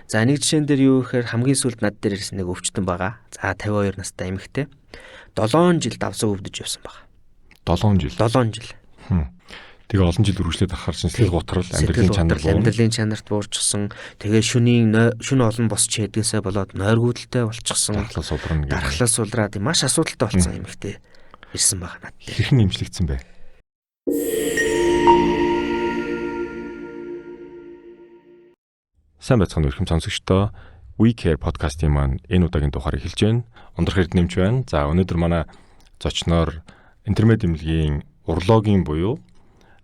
За нэг жишээн дээр юу гэхээр хамгийн сүүлд над дээр ирсэн нэг өвчтөн байгаа. За 52 настай эмэгтэй. 7 жил давсаг өвдөж явсан байгаа. 7 жил. 7 жил. Тэгээ олон жил үргэлжлээд ахаар шинжилгээ гутрал амьдралын чанарт буурчихсан. Тэгээ шөнө олон босч хэдгээсээ болоод нойргүйдэлтэй болчихсон. Дархлаас сулраад маш асуудалтай болсон эмэгтэй ирсэн байгаа над. Хэрхэн эмчлэгдсэн бэ? Сайн байцгаана уу ихэм сонсогчдоо. We Care podcast-ийн маань энэ удаагийн дугаарыг эхэлж байна. Ундрах эрдэнэмч байна. За өнөөдөр манай зочноор интернет эмнэлгийн урологийн буюу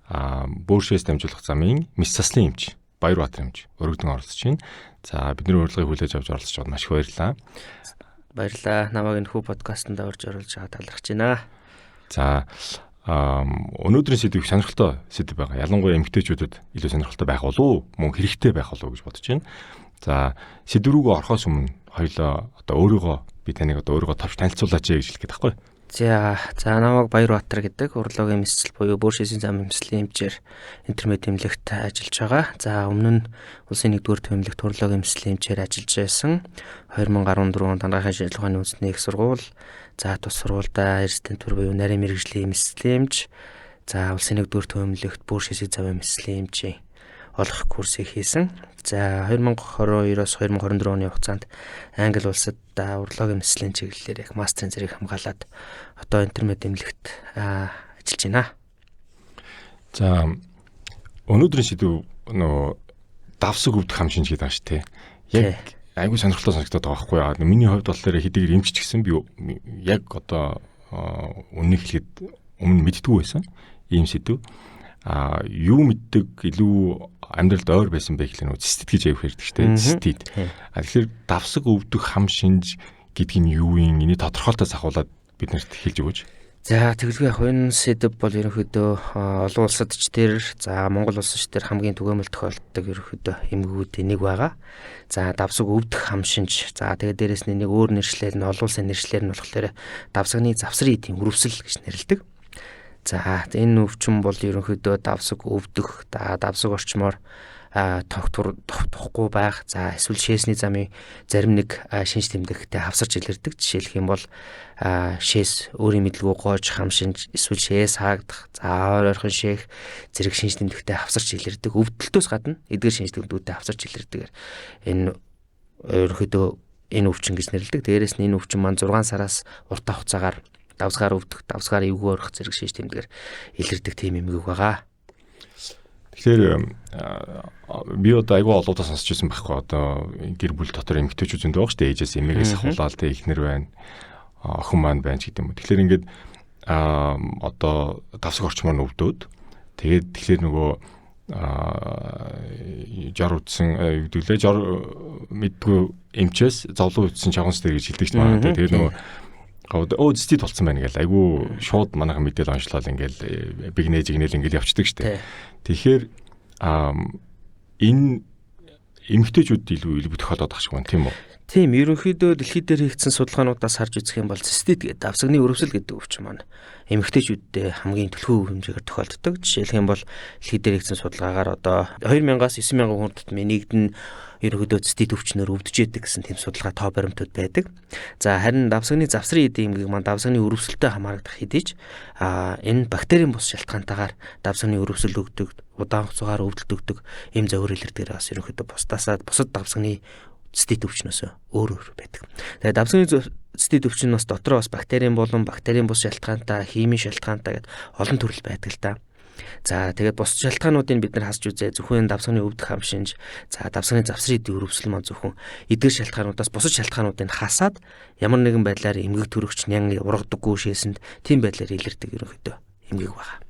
бөөршөөс дамжуулах замын мэс заслын эмч Баярбаатар эмч өргөдөн оролцож байна. За бидний урилгыг хүлээж авч оролцож байгаад маш их баярлалаа. Баярлалаа. Намайг энэ хүү подкастт орж оруулж байгаа талархаж байна. За өнөөдрийн сэдвийг сонирхолтой сэдв байгаа. Ялангуяа эмэгтэйчүүдэд илүү сонирхолтой байх болов уу? Мөн хэрэгтэй байх болов уу гэж бодож байна. За сэдв рүүгээ орохоос өмнө хоёлоо одоо өөрийгөө би таныг одоо өөрийгөө товч танилцуулаач гэж хэлэх гээд байхгүй. За намайг Баярбаатар гэдэг урологийн мэсэл буюу бөөршөөсийн замын мэслийн эмчээр интернет эмнэлэгт ажиллаж байгаа. За өмнө нь улсын 1-р төвөмлөгт урологийн мэслийн эмчээр ажиллаж байсан. 2014 онд дараагийн шалгууны үндэсний их сургууль, за тус сургуультай резидент төр буюу нарийн мэргэжлийн мэслийн эмч, за улсын 1-р төвөмлөгт бөөршөөсийн замын мэслийн эмчийн олох курсыг хийсэн. За 2022-оос 2024 оны хугацаанд Англи улсад урологийн мэслийн чиглэлээр яг мастерын зэрэг хамгаалаад одоо интернет эмнэлэгт ажиллаж байна. За өнөөдрийн сэдв нөө давсаг өвдөх хам шинж гэдэг юм шүү дээ. Яг айгүй сонирхолтой санагдаад байгаа байхгүй юу? Миний хувьд болохоор хэдийгээр эмчч гэсэн би яг одоо өмнө хэлэхэд өмнө мэддэггүй байсан ийм сэдв. Юу мэддэг илүү амьдралд ойр байсан бэ гэхлээр цистит гэж аяг хэрдэг шүү дээ. Цистит. Тэгэхээр давсаг өвдөх хам шинж гэдэг нь юу юм? Эний тодорхойлолтоос ахуулаад биднэрт хэлж өгөөч. За тэгэлгүй яг энэ сэдв бол ерөнхийдөө олон улсад ч тэр за Монгол улсад ч тэр хамгийн түгээмэл тохиолддог ерөнхийдөө эмгэгүүдийн нэг байгаа. За давсаг өвдөх хам шинж. За тэгээд дээрэс нь нэг өөр нэршлэл нь олон улсын нэршлэл нь болохоор давсагны завсрын эдийн өрөвсөл гэж нэрлэдэг. За энэ өвчин бол ерөнхийдөө давсаг өвдөх, давсаг орчмоор тогтохгүй байх, за эсвэл шээсний замын зарим нэг шинж тэмдэгтээ хавсарч илэрдэг. Жишээлх юм бол шээс өөрийн мэдлгүй гоож хам шинж, эсвэл шээс хаагдах, за ойрхон шээх зэрэг шинж тэмдэгтээ хавсарч илэрдэг. Өвдөлтөөс гадна эдгээр шинж тэмдэгтүүдэд хавсарч илэрдэг. Энэ ерөнхийдөө энэ өвчин гэж нэрлэдэг. Дээрээс нь энэ өвчин маань 6 сараас уртаа хугацаагаар давсгаар өвдөх, давсгаар эвгүй орох зэрэг шинж тэмдгээр илэрдэг тийм эмгэг байгаа. Тэгэхээр би одоо айгүй олоодаа сонсч байсан байхгүй. Одоо гэр бүл дотор эмэгтэйчүүд зөндөө байгаа шүү дээ. Ээжээс эмээгээс ахуулаад тэ эхнэр байна, охин маань байна гэдэг юм. Тэгэхээр ингээд одоо давсаг орчмоор нь өвдөөд тэгэхээр нөгөө жар үдсэн өвдөглөө жар мэдгүй эмчээс зовлон үдсэн чавганс дээр гэж хэлдэг шүү дээ. Тэгээд нөгөө цистит болсон байна гэл айгүй шууд манайхан мэдээл онцлол ингээл бигнэж игнэл ингээл явцдаг штэ. Тэгэхээр энэ эмэгтэйчүүд илүү тохиолдоод байгаа шиг байна тийм үү? Тийм, ерөнхийдөө дэлхийд дээр хийгдсэн судалгаануудаас харж үзэх юм бол цистит гэдэг давсагны өрөвсөл гэдэг өвчин маань эмэгтэйчүүдэд хамгийн төлхөө хэмжээгээр тохиолддог. Жишээлх юм бол дэлхийд дээр хийгдсэн судалгаагаар одоо 2000-аас 9000 хүн тутмын нэгд нь ерөнхийдөө цистит өвчнөр өвдөж яадаг гэсэн тийм судалгаа тоо баримтууд байдаг. За харин давсагны завсрын эдийн эмгэг маань давсагны өрөвсөлтэй хамаарагдах хэдий ч энэ бактерийн бус шалтгаантайгаар давсагны өрөвсөл өгдөг, удаан хугацаагаар өвдөлт өгдөг ийм зөвөр илэрдгээр бас ерөнхийдөө бусад давсагны цистит өвчнөөс өөр байдаг. Тэгээд давсагны цистит өвчин бас дотроо бас бактерийн болон бактерийн бус шалтгаантай, химийн шалтгаантай гэдэг олон төрөл байдаг л да. За тэгээд бус шалтгаануудыг бид нар хасч үзээ. Зөвхөн давсагны өвдөх хам шинж, за давсагны завсрын эдийн өрөвсөл маань зөвхөн эдгээр шалтгаануудаас бусад шалтгаануудыг хасаад ямар нэгэн байдлаар эмгэг төрөгч нян ургадаггүй шээсэнд тийм байдлаар илэрдэг ерөнхийдөө эмгэг байна.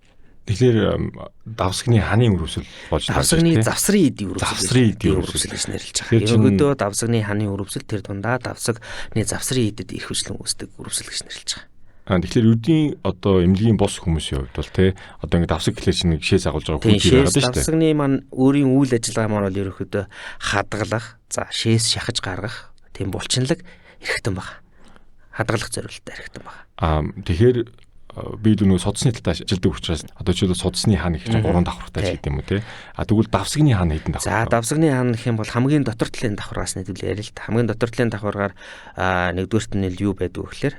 Тэгэхээр давсагны ханы өрөвсөл болж байгаа. Давсагны завсрын эдийн өрөвсөл гэж нэрлэж байгаа. Ерөнхийдөө давсагны ханы өрөвсөл тэр дундаа давсагны завсрын эдэд ирэх хүчлэн үүсдэг өрөвсөл гэж нэрлэж байгаа. Тэгэхээр ердийн одоо эмнэлгийн бос хүмүүсийн хувьд бол те одоо ингэ давсаг гэхлээр чинь шээс агуулж байгаа хүн байдаг шүү дээ. Давсагны маань өөрийн үйл ажиллагаа маань бол ерөнхийдөө хадгалах, за шээс шахаж гаргах тийм булчинлаг эрхтэн байна. Хадгалах зорилттой эрхтэн байна. Тэгэхээр би дүү судасны талтай ажилдаг учраас одоо жишээлбэл судасны хаана гэх чинь 3 давхартай гэдэг юм уу те. Тэгвэл давсагны хаана хэдэн давхар? За давсагны хаана гэх юм бол хамгийн дотор талын давхаргаас нэдвэл ярил л та. Хамгийн дотор талын давхаргаар нэгдүгээрт нь юу байдаг вэ гэхээр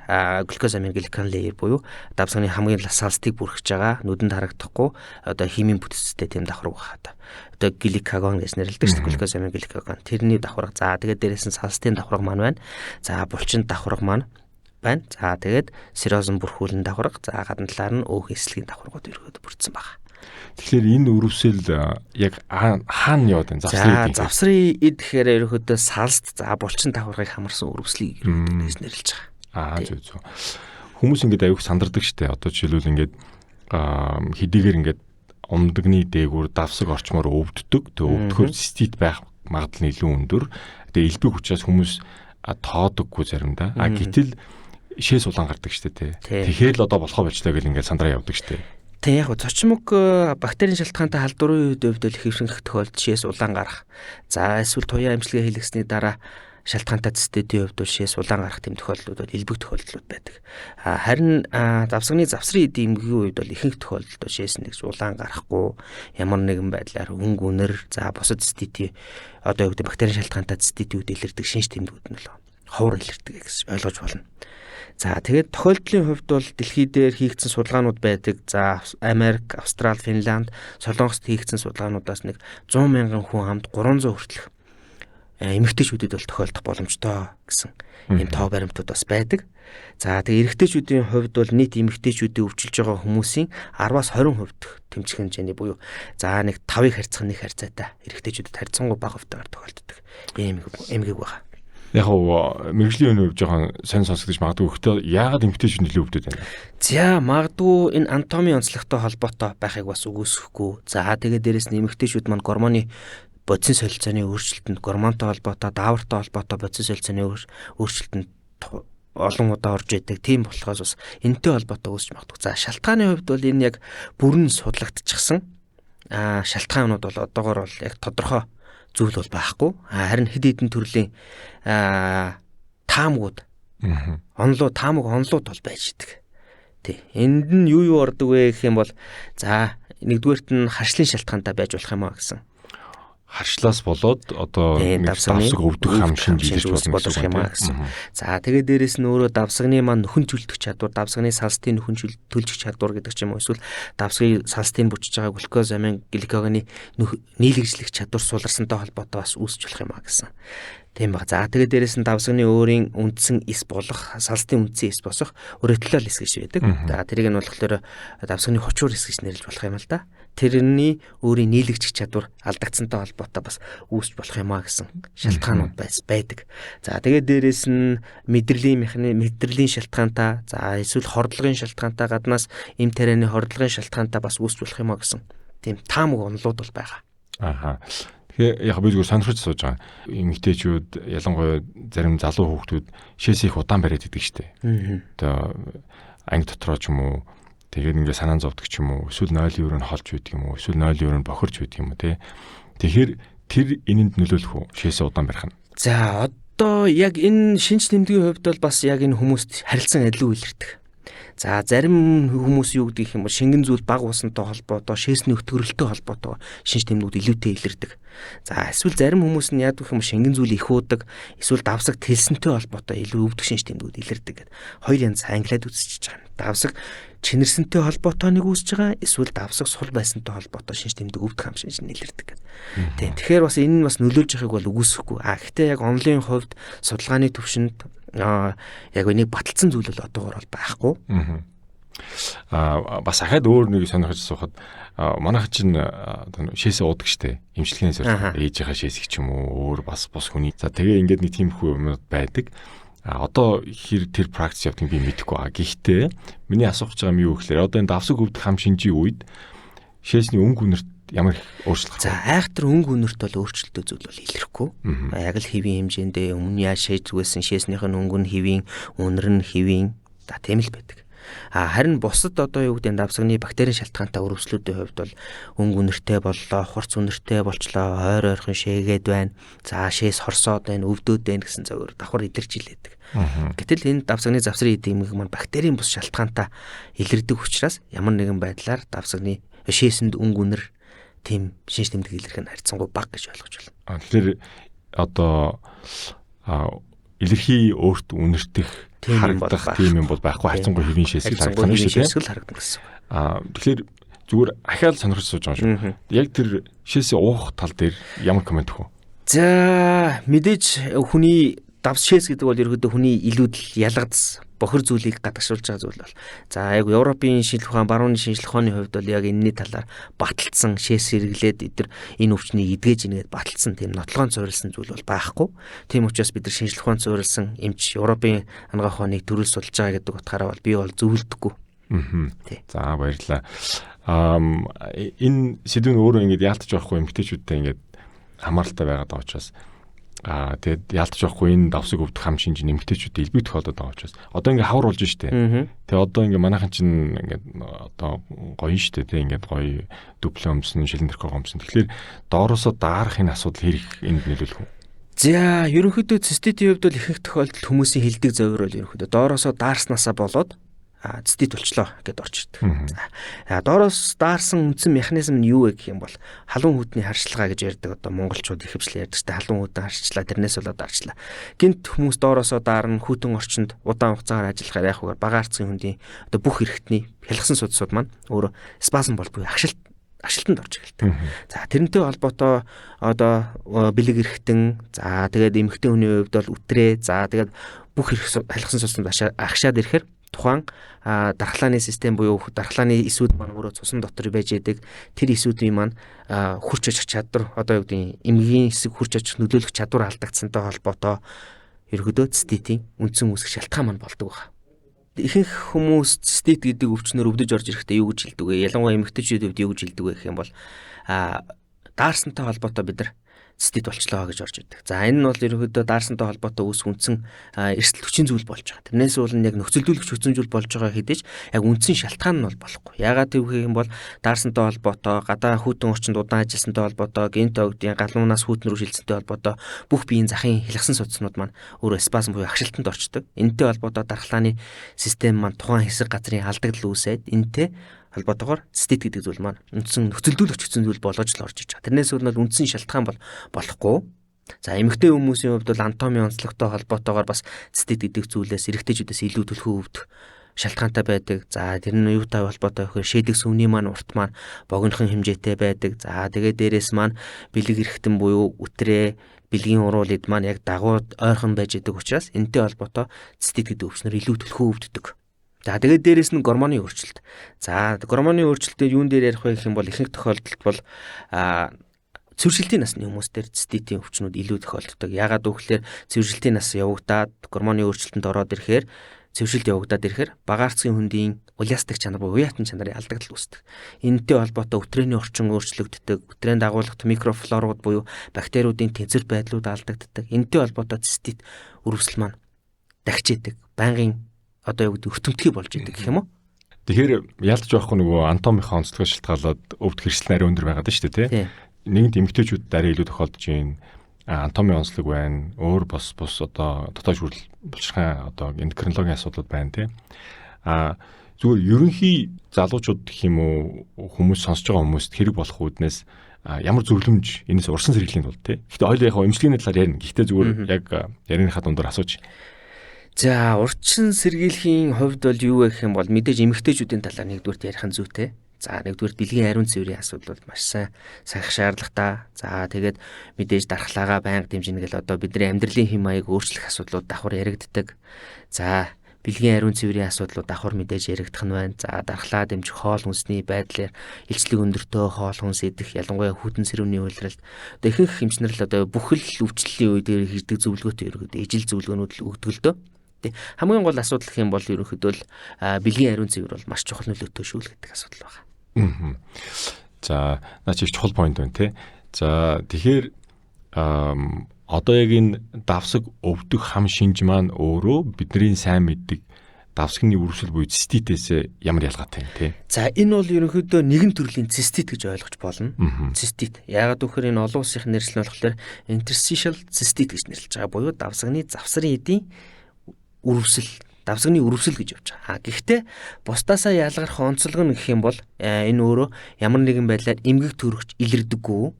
глюкозамин гликан лейер буюу давсагны хамгийн салстыг бүрхэж байгаа нүдэнд харагдахгүй одоо химийн бүтцтэй тийм давхарг байна. Одоо гликагон гэж нэрлэдэг шүү дээ. Глюкозамин гликагон. Тэрний давхарга. За тэгээд дээрээс нь салстын давхарга маань байна. За булчин давхарга маань байна. За тэгээд серозон бүрхүүлэн давхарга. За гадна талаар нь өөх эслэгийн давхаргууд ерөөд бүрдсэн байна. Тэгэхээр энэ өрөвсөл яг хаана яваад байна? За завсрын эд гэхээр ерөөдөө салст за булчин давхаргыг хамарсан өрөвслийг ерөөдөөс нэрлэж байгаа. Зөв. Хүмүүс ингээд аюух сандардаг штэ. Одоо жишээлбэл ингээд хэдийгээр ингээд умдагны дээгүүр давсаг орчмоор өвддөг. Тэгээ өвдөхөр цистит байх магадлал нь илүү өндөр. Тэгээ элбэг учраас хүмүүс тоодоггүй заримдаа. Гэтэл шээс улаан гардаг штэ тий. Тэгэхээр л одоо болохоо болчлаа гэл ингээд сандраа явдаг штэ. Тэг яг цочмог бактерийн шалтгаантай халдварын үед өвдөл хэвшинх тохиолдолд шээс улаан гарах. За эсвэл туяа эмчилгээ хийлгэсний дараа шалтгаантай циститийн хувьд шээс улаан гарах тэм тохиолдлууд элбэг тохиолдлууд байдаг. Харин давсагны завсрын эдийн эмгэгийн үед бол ихэнх тохиолдолд шээс нэгж улаан гарахгүй ямар нэгэн байдлаар өнгө үнэр за бусад циститийн одоо юу гэдэг бактерийн шалтгаантай циститийн үед илэрдэг шинж тэмдгүүд нь л ховор илэрдэг гэж ойлгож болно. За тэгээд тохиолдлын хувьд бол дэлхий дээр хийгдсэн судалгаанууд байдаг. За Америк, Австрали, Финланд, Солонгост хийгдсэн судалгаануудаас нэг 100 мянган хүн хамт 300 хүртэлх эмэгтэйчүүдэд бол тохиолдох боломжтой гэсэн энэ тоо баримтууд бас байдаг. За тэгээд эрэгтэйчүүдийн хувьд бол нийт эмэгтэйчүүдийн өвчилж байгаа хүмүүсийн 10-аас 20% тэмцэх хэмжээний буюу за нэг 5-ыг харьцах нэг харьцаатай эрэгтэйчүүдэд харьцангуй бага хувьтайгаар тохиолддог эмгэг байгаа. Яг мэрэгжлийн хувьд жоохон сайн сонсогдож магадгүй гэхдээ яагаад эмэгтэйчүүд нөлөө өвдөд байна? За магадгүй энэ анатомийн онцлогтой холбоотой байхыг бас үгүйсэхгүй. За тэгээд дээрэс нь эмэгтэйчүүд маань гормоны бодис солилцооны өөрчлөлтөнд гормонтой холбоотой, даавартай холбоотой бодис солилцооны өөрчлөлтөнд олон удаа орж идэг. Тийм болохоос бас энэтэй холбоотой үүсч магадгүй. За шалтгааны хувьд бол энэ яг бүрэн судлагдчихсан. Шалтгаанууд бол одоогоор бол яг тодорхой зүйл бол байхгүй. Харин хэд хэдэн төрлийн таамгууд таамаг онлууд бол байж идэг. Тий. Энд нь юу ордог вэ гэх юм бол за нэгдүгээрт нь харшлын шалтгаантай байж болох юм аа гэсэн. Харшлаас болоод одоо давсаг өвдөх хам шинж илэрч болох юм аа гэсэн. За тэгээд дээрэс нь өөрөө давсагны маань нөхөн чөлдөх чадвар, давсагны салстын нөхөн төлжих чадвар гэдэг ч юм уу эсвэл давсгийн салстын бүжиж байгаа глюкозамин гликогены нийлэгжлэх чадвар суларсантай холбоотой бас үүсч болох юм аа гэсэн. Тийм ба. За тэгээд дээрэс нь давсагны өөрийн үндсэн эс болох, салстын үндсэн эс босох уретилол эс гэж байдаг. За тэрийг нь болохоор давсагны хочуур эс гэж нэрлэж болох юм л да. Тэрний өөрийн нийлэгжих чадвар алдагдсантай холбоотой бас үүсч болох юм а гэсэн шалтгаанууд байдаг. За тэгээд дээрэс нь мэдрэлийн шалтгаантай, за эсвэл хордлогын шалтгаантай гаднаас эм тарианы хордлогын шалтгаантай бас үүсч болох юм а гэсэн тийм таамаг онолууд бол байгаа. Тэгэхээр яг би зүгээр сонирхож сууж байгаа. Эмэгтэйчүүд ялангуяа зарим залуу хүүхдүүд шээс их удаан бариад идэг штеп. Одоо анги дотроо ч юм уу тэгээд ингээ санаан зовдөг ч юм уу эсвэл нойлын өрөө нь холж байдаг юм уу эсвэл нойлын өрөө нь бохирч байдаг юм уу те. Тэгэхээр тэр энэнд нөлөөлөх үү шээс удаан барих нь. За одоо яг энэ шинж тэмдгийн хувьд бол бас яг энэ хүмүүст харилцан адил үйлэрдэг. За зарим хүмүүс юу гэдэг юм бол шингэн зүйл баг усантай холбоотой, шээсний өтгөрөлтөй холбоотой шинж тэмдгүүд илүүтэй илэрдэг. За эсвэл зарим хүмүүс нь яадаг юм шингэн зүйл их уудаг, эсвэл давсаг тэлсэнтэй холбоотой илүү өвдөх шинж тэмдгүүд илэрдэг гэдэг. Хоёр янз англиад үзчихэж байгаа. Давсаг чинэрсэнтэй холбоотой нэг үүсэж байгаа, эсвэл давсаг сул байсантай холбоотой шинж тэмдэг өвдөх хам шинж илэрдэг гэдэг. Тийм. Тэгэхээр бас энэ нь бас нөлөөлж байгааг бол үгүйсэхгүй. Гэхдээ яг онлын хувьд судалгааны төвшөнд яг нэг баталсан зүйл бол одоогоор бол байхгүй. Бас ахаад өөр нэг сонирхож суухад манайх чинь шээсээ уудаг штэ. Эмчилгээнээс ээжийнхаа шээс их ч юм уу өөр бас бус хүний. За тэгээ ингээд нэг тиймэрхүү юмуд байдаг. Одоо тэр практик явдаг би мэдэхгүй. Гэхдээ миний асуух гэж байгаа юм юу гэхээр одоо энэ давсаг өвдөх хам шинжийн үед шээсний өнгө үнэрт ямар их өөрчлөлт. За айхтар өнгө үнэрт бол өөрчлөлтөө зүйл бол илэрхгүй. Яг л хэвийн хэмжээндээ өмнө яаж шээж зүгээсэн шээснийх нь өнгө нь хэвийн, үнэр нь хэвийн. За тийм л байдаг. Харин бусад одоо юу гэдэг давсагны бактерийн шалтгаантай өрөвслүүдийн хувьд бол өнгө үнэртэй боллоо, хурц үнэртэй болчлоо, ойр ойрхон шээгээд байна. За шээс хорсоод байна, өвдөд байна гэсэн зөвөр давхар илэрч илээдэг. Гэтэл энэ давсагны завсрын эдэмэг маань бактерийн бус шалтгаантай илэрдэг учраас ямар нэгэн байдлаар давсагны шээсэнд өнгө үнэр тийм шинж тэмдэг илэрх нь харьцангуй бага гэж ойлгож байна. Тэгэхээр одоо илэрхий өөрт үнэртэх харагдах тийм юм бол байхгүй хайцангуй хэвийн шээсэл харагдана шүү дээ. Шээсэл харагдана гэсэн. Тэгэхээр зүгээр ахаал сонирхож сууж байгаа шүү. Яг тэр шээсээ уух тал дээр ямар комент өгөх вэ? За мэдээж хүний давс шээс гэдэг бол ерөөдөө хүний илүүдл ялгадс бохир зүйлийг гадагшуулж байгаа зүйл бол. За яг Европын шинжилгээ ухаан, барууны шинжилгээ ухааны хувьд бол яг энэний талаар баталсан шээс хэрэглээд эдгээр энэ өвчнийг эдгэж ингээд баталсан тийм нотлогоон цуурилсан зүйл бол байхгүй. Тийм учраас бид нар шинжилгээ ухаан цуурилсан эмч Европын анагаах ухааныг төрөл судалж байгаа гэдэг утгаараа бол би бол зөвлөдөггүй. За баярлалаа. Энэ сэдвүүн өөрөө ингээд яалтаж байхгүй эмгтээчүүдтэй ингээд хамааралтай байгаад байгаа учраас тэгээд яалтаж байхгүй энэ давсаг өвдөх хам шинж нэмэгтэйчүүд илбэг тохиолдод байгаа учраас одоо ингээ хавар болж штэ. Тэгээд одоо ингээ манайхан чинь ингээ одоо гоё штэ тэг ингээ гоё диплом өмсөн, шилэн дэрхэг өмсөн. Тэгэхээр доороосоо даарах энэ асуудал хэрэг энд нөлөөлөх үү? За ерөнхийдөө циститийн хувьд бол ихэнх тохиолдолд хүмүүсийн хэлдэг зөвөр бол ерөнхийдөө доороосоо даарснаасаа болоод цистит болчлоо гэдээ орчирдаг. За доороос даарсан үндсэн механизм нь юу вэ гэх юм бол халуун хүүдний харьцлага гэж ярьдаг. Одоо монголчууд ихэвчлэн ярьдаг те халуун хүүдэн харьцлаа, тэрнээс болоод даарчлаа. Гинт хүмүүс доороосоо даарна, хүйтэн орчинд удаан хугацаагаар ажиллахаар яг үгээр бага арцгийн хүндийн одоо бүх эрхтний хялгсан судсууд маань өөрөө спазм бол буюу агшилтанд орж эхэлдэг. За тэрнтэй холбоотой одоо бэлэг эрхтэн, за тэгээд эмэгтэй хүний хувьд бол үтрээ, за тэгээд бүх эрх хялгсан судсууд агшаад ирэхээр тухайн дархлааны систем буюу дархлааны эсүүд маань өөрөө цусан дотор байж байдаг. Тэр эсүүдийн маань хурц очих чадвар одоо юу гэдэг эмгийн эсэг хурц очих нөлөөлөх чадвар алдагдсантай холбоотой ерөөдөө циститийн үндсэн үүсэх шалтгаан маань болдог байна. Ихэнх хүмүүс цистит гэдэг өвчнөр өвдөж орж ирэхдээ юу гэж хэлдэг вэ? Ялангуяа эмэгтэйчүүд юу гэж хэлдэг вэ гэх юм бол даарсантай холбоотой бид нар цистит болчлоо гэж орж идэг. За энэ нь бол ерөнхийдөө даарсантай холбоотой үүсэх үндсэн эрсдэл хүчин зүйл болж байгаа. Тэрнээс уулын яг нөхцөлдүүлэгч хүчин зүйл болж байгаа хэдий ч яг үндсэн шалтгаан нь бол болохгүй. Яагаад гэвэл юм бол даарсантай холбоотой, гадаа хүйтэн орчинд удаан ажилласантай холбоотой, гинт огдын галуунаас хүйтэн рүү шилжсэнтэй холбоотой бүх биеийн захын хилгсэн судснууд маань өөрөө спазм буюу агшилтанд орчдөг. Энэтэй холбоотой дархлааны систем маань тухайн хэсэг газрын алдагдал үүсээд энэтэй холбоотойгоор цистит гэдэг зүйл маань үндсэн нөхцөлдүүлэгч хүчин зүйл болгож л орж иж байгаа. Тэрнээс бол үндсэн шалтгаан бол болохгүй. За эмэгтэй хүмүүсийн хувьд бол анатомийн онцлогтой холбоотойгоор бас цистит гэдэг зүйлээс эрэгтэйчүүдээс илүү төлхөө өвдөх шалтгаантай байдаг. За тэр нь юутай холбоотой вэ гэхээр шээдэг сүмний маань урт маань богинохон хэмжээтэй байдаг. За тэгээд дээрэс маань бэлэг эрхтэн буюу үтрээ бэлгийн уруулыг маань яг дагуу ойрхон байж идэг учраас энэтэй холбоотой цистит гэдэг өвчнөр илүү төлхөө өвддөг. За тэгээд дээрэс нь гормоны өөрчлөлт. За гормоны өөрчлөлтөд юун дээр ярих вэ гэх юм бол ихэнх тохиолдолд бол цэвэршилтийн насны хүмүүстээр циститийн өвчнүүд илүү тохиолддог. Яагаад гэвэл цэвэршилтийн нас явагдаад гормоны өөрчлөлтөнд ороод ирэхээр цэвэршилт явагдаад ирэхээр бага арцгийн хүндийн улиастик чанар буюу уяатан чанарын алдагдал үүсдэг. Энэтэй холбоотой өтрээний орчин өөрчлөгддөг, өтрээнд дагуулгад микрофлорууд буюу бактериудын тэнцвэр байдлууд алдагддаг. Энэтэй холбоотой цистит өрөвсөл маань дахиж идэг. Байнгын одоо юу гэдэг өртөмтгий болж идэг гэх юм уу? Тэгэхээр яалтж байхгүй нөгөө анатомийнхаа онцлогоо шалтгаалаад өвдөх хэрэгсэл нарийн өндөр байгаад шүү дээ тий. Нэгэнт эмэгтэйчүүд дараа илүү тохиолдож байна. Анатомийн онцлог байна. Өөр бус одоо дотоод хүрэл булчирхайн одоо эндокринологийн асуудал байна тий. Зүгээр ерөнхий залуучууд гэх юм уу хүмүүс сонсож байгаа хүмүүст хэрэг болох үүднээс ямар зөвлөмж энэс урсан сэргийлэнд бол тий. Гэхдээ хоёул яг эмчилгээний талаар ярина. Гэхдээ зүгээр яг ярианыхаа дундаар асууж. За урчин сэргийлэхийн хувьд бол юу вэ гэх юм бол мэдээж эмэгтэйчүүдийн талаар нэгдүгürt ярих нь зүйтэй. За нэгдүгээр бэлгийн ариун цэврийн асуудал бол маш сайн сахих шаардлагатай. За тэгээд мэдээж дархлаагаа байнга дэмжинэ гэл одоо бидний амьдралын хэм маяг өөрчлөх асуудлууд давхар яригддаг. За бэлгийн ариун цэврийн асуудлууд давхар мэдээж яригдах нь байна. За дархлаа дэмжих хоол хүнсний байдлаар илчлэг өндөртөө хоол хүнс идэх ялангуяа хүйтэн сэрүүний үйлрэлт одоо ихэнх эмчнэр л одоо бүхэл өвчлөлийн үед хийдэг зөвлөгөөтэй ерөөдөө ижил зөвлөгөөнүүд л өгдөг л дөө. Хамгийн гол асуудал гэх юм бол ерөнхийдөө л бэлгийн ариун цэвэр бол маш чухал нөлөөтэй шүү л гэдэг асуудал байна. За наа чи чухал point байна те. За тэгэхээр одоо яг энэ давсаг өвдөх хам шинж маань өөрөө бидний сайн мэддэг давсагны үргэлжлэл буюу циститээс ямар ялгаатай юм те? За энэ бол ерөнхийдөө нэгэн төрлийн цистит гэж ойлгож болно. Цистит. Яагаад гэвэл энэ олон улсын нэрлэл нь болохоор interstitial cystite гэж нэрлэж байгаа. Буюу давсагны завсрын эдийн үрвсэл, давсагны үрвсэл гэж явж байгаа. Гэхдээ бусдаасаа ялгарх онцлог нь гэх юм бол энэ өөрөө ямар нэгэн байдлаар эмгэг төрөгч илэрдэггүй.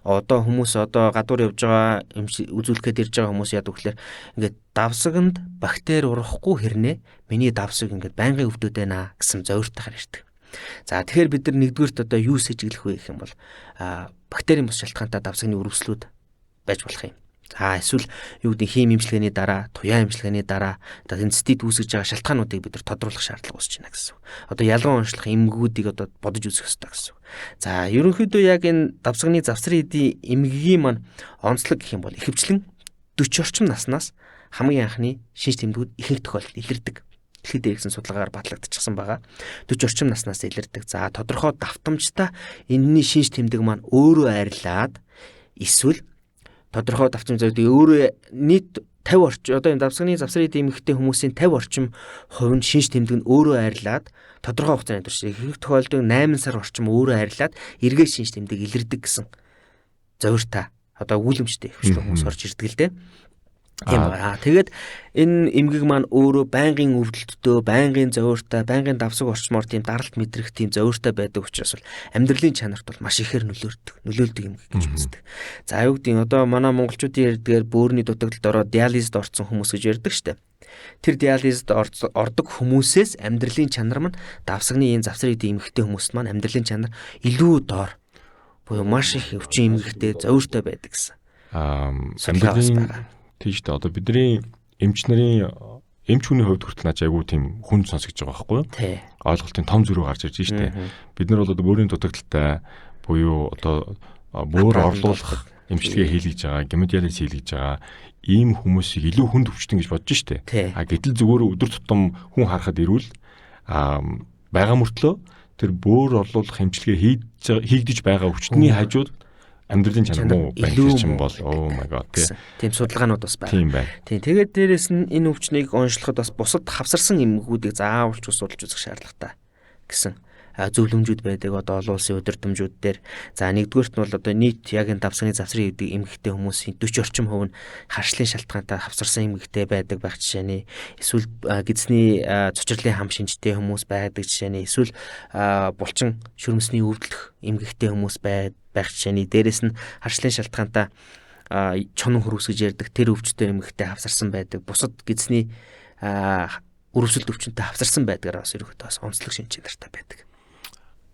Одоо хүмүүс гадуур явж байгаа үзүүлэхэд ирж байгаа хүмүүс яадаг вэхлээр ингээд давсагнд бактери урахгүй хэрнээ миний давсаг ингээд байнгын өвдөд байна гэсэн зорилтоор ирдэг. За тэгэхээр бид нар нэгдүгээрт юу сэжиглэх вэ гэх юм бол бактерийн бус шалтгаантай давсагны үрвслүүд байж болох юм. За эсвэл юу гэдэг хим имчилгээний дараа, туяа имчилгээний дараа энэ цистит үүсгэж байгаа шалтгаануудыг бид нар тодруулах шаардлага үүсэж байна гэсэн. Одоо ялган онцлох эмгэгүүдийг бодож үзэх ёстой гэсэн. За ерөнхийдөө яг энэ давсагны завсрын эдийн эмгэгийн маань онцлог гэх юм бол ихэвчлэн 40 орчим наснаас хамгийн анхны шинж тэмдгүүд ихэнх тохиолдолд илэрдэг. Дэлхийд дээрсэн судалгаагаар батлагдчихсан байгаа. 40 орчим наснаас илэрдэг. За тодорхой давтамжтай энэний шинж тэмдэг маань өөрөө арилаад эсвэл тодорхой давтамж зүйтэй өөрөө нийт 50 орчим одоо энэ давсагны завсрын эдийн эмэгтэй хүмүүсийн 50 орчим хувь нь шинж тэмдэг нь өөрөө арилаад тодорхой хугацааны турш их тохиолдолд 8 сар орчим өөрөө арилаад эргээд шинж тэмдэг илэрдэг гэсэн зорилттой одоо үлэмжтэй хвчлэн хүмүүс орж ирдэг л дээ. Тийм байна. Тэгээд энэ эмгэг маань өөрөө байнгын өвдөлтөө, байнгын зовиртой, байнгын давсаг орчмоор тийм даралт мэдрэх тийм зовиртой байдаг учраас бол амьдралын чанарт бол маш ихээр нөлөөлдөг эмгэг гэж үздэг. За юу гэдэг нь одоо манай монголчуудын ярьдгаар бөөрийн дутагдлалд ороод диализд орсон хүмүүс гэж ярьдаг штеп. Тэр диализд ордог хүмүүсээс амьдралын чанар маань давсагны энэ завсрын эдийн эмгэгтэй хүмүүст маань амьдралын чанар илүү доор буюу маш их өвчин эмгэгтэй зовиртой байдаг гэсэн. Амьдралын тийш дээ одоо бидний эмч нарын эмч хүний хувьд хүртэл наач айгүй тийм хүн сонсогдож байгаа байхгүй юу? Тий. Ойлголтын том зөрүү гарч ирж штэ. Бид нар бол одоо бөөрийн дутагдaltaй буюу одоо бөөр орлуулах эмчилгээ хийлгэж байгаа, гемодиализ хийлгэж байгаа ийм хүмүүсийг илүү хүнд өвчтөн гэж бодож штэ. Гэтэл зүгээр өдөр тутам хүн харахад ирвэл байгаа мөртлөө тэр бөөр орлуулах эмчилгээ хийгдэж байгаа өвчтний хажууд амьдралын чанар муу байх юм бол oh my god тийм судалгаанууд бас байна. Тийм байна. Тийм тэгээд дээрэс нь энэ өвчнийг онцлоход бас бусад хавсарсан эмгэгүүдийг заавалч судалж үзэх шаардлагатай гэсэн зөвлөмжүүд байдаг одоо олон улсын удирдамжууд дээр. За нэгдүгээрт нь бол одоо нийт яг энэ давсагны завсрын эдийн эмгэгтэй хүмүүсийн 40 орчим хувь нь харшлын шалтгаантай хавсарсан эмгэгтэй байдаг байх жишээний эсвэл гидсний цочрлын хам шинжтэй хүмүүс байдаг жишээний эсвэл булчин шүрмсний өвдөлөх эмгэгтэй хүмүүс байх жишээний дээрэс нь харшлын шалтгаантай чонон хөрвс гэж ярьдаг тэр өвчтөөр эмгэгтэй хавсарсан байдаг. Бусад гидсний өрөвсөлт өвчнөд хавсарсан байдгаараа бас ерөөхдөө бас онцлог шинж чанартай байдаг.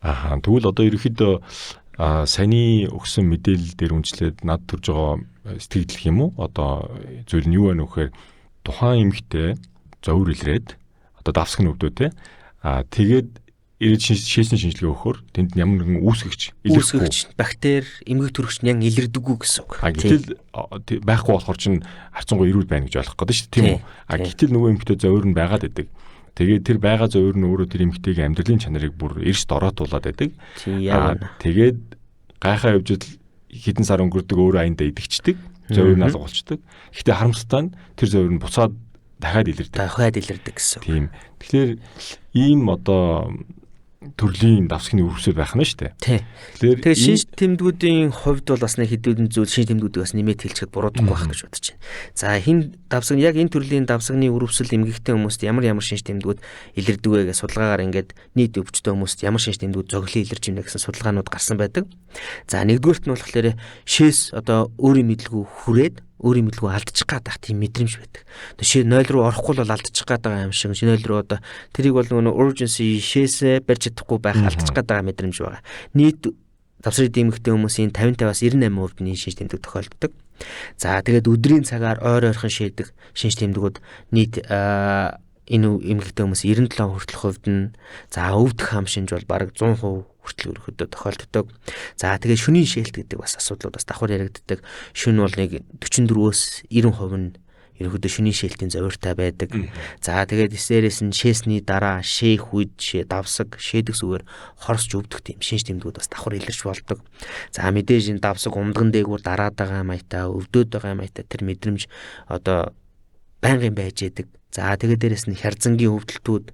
Тэгвэл одоо ерөөхдөө саяны өгсөн мэдээлэл дээр үндэслээд над төрж байгаа сэтгэл юм уу? Одоо зүйл нь юу вэ нөхөр тухайн эмэгтэй зовир илрээд одоо давсаг нь өвдөө те. Тэгээд ирээд шээсний шинжилгээ өгөхөөр тэнд ямар нэгэн үүсгэгч бактери эмгэг төрөгч нян илэрдэггүй гэсэн үг. Гэтэл байхгүй болохоор чинь харцангуй ирүүл байна гэж ойлгох гэдэг шүү дээ тийм үү? Гэтэл нөгөө эмэгтэй зовир нь байгаад байдаг. Тэгээд тэр байгаа зовир нь өөрөө тэр эмэгтэйгийн амьдралын чанарыг бүр эрсд ороотуулаад байдаг. Тэгээд гайхаа явж хэдэн сар өнгөрдөг өөрөө аяндаа идэгчдэг. Зовир нь алга болчдөг. Гэхдээ харамсалтай нь тэр зовир нь буцаад дахиад илэрдэг гэсэн. Тийм. Тэгэхээр ийм одоо төрлийн давсагны үрвсэл байх нь шүү дээ. Тэгэхээр шинж тэмдгүүдийн хувьд бол бас нэг хэдэн зүйл шинж тэмдгүүдийг бас нэмээд хэлчихэд буруудахгүй байх гэж бодож байна. За хин давсаг яг энэ төрлийн давсагны үрвсэл эмгэгтэй хүмүүст ямар шинж тэмдгүүд илэрдэг вэ гэж судалгаагаар ингээд нийт өвчтөе хүмүүст ямар шинж тэмдгүүд зөглөн илэрж байна гэсэн судалгаанууд гарсан байдаг. За нэгдүгээрт нь болохоор шээс одоо өөрийн мэдлгүй хүрээд өөрийн мэдлгүй алдчих гадах тийм мэдрэмж байдаг. Жишээ 0 руу орохгүй бол алдчих гадаа юм шиг 0 руу одоо тэрийг бол нөгөө urgency шээсээ барьж чадахгүй байх алдчих гадаа мэдрэмж байгаа. Нийт давсрын эдийн эмэгтэй хүмүүсийн 50-50-аас 98% нь шинж тэмдэг тохиолддог. За тэгээд өдрийн цагаар ойрхон шийдэг шинж тэмдгүүд нийт энэ эмэгтэй хүмүүс 97% хүртэлх хувьд нь за өвдөх хам шинж бол бараг 100% хүртэл өрхөдөө тохиолддог. За тэгээд шөнийн шээлт гэдэг бас асуудлууд бас давхар яригддаг. Шөнө бол нэг 44-өөс 90% нь ерөнхийдөө шөнийн шээлтийн зовиртой байдаг. За тэгээд эсээрээс нь шээсний дараа шээх үед давсаг шээдэг сүгээр хорсч өвдөх тийм шинж тэмдгүүд бас давхар илэрч болдог. За мэдээж энэ давсаг умдган дээгүүр дараад байгаа маятаа өвдөд байгаа маятаа тэр мэдрэмж одоо байнгын байж яадаг. За тэгээд дээрэс нь хярзангийн өвдөлтүүд.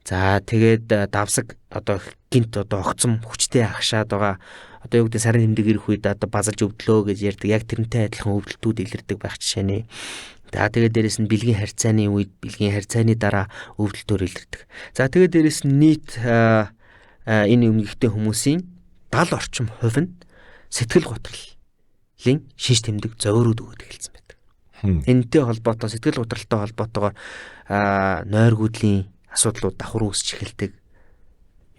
За тэгээд давсаг одоо гинт одоо огцом хүчтэй агшаад байгаа. Одоо юу гэдэг сарын тэмдэг ирэх үед одоо базалж өвдлөө гэж ярьдаг. Яг тэрнтэй адилхан өвдөлтүүд илэрдэг байх жишээний. За тэгээд дээрэс нь бэлгийн харьцааны үед бэлгийн харьцааны дараа өвдөлтөөр илэрдэг. За тэгээд дээрэс нь нийт энэ эмгэгтэй хүмүүсийн 70 орчим хувь нь сэтгэл гутралын шинж тэмдэг зовиорууд өгöd эхэлсэн байдаг. Энэтэй холбоотой сэтгэл гутралтай холбоотойгоор нойргуудлын асуудлууд давхар үүсч эхэлдэг.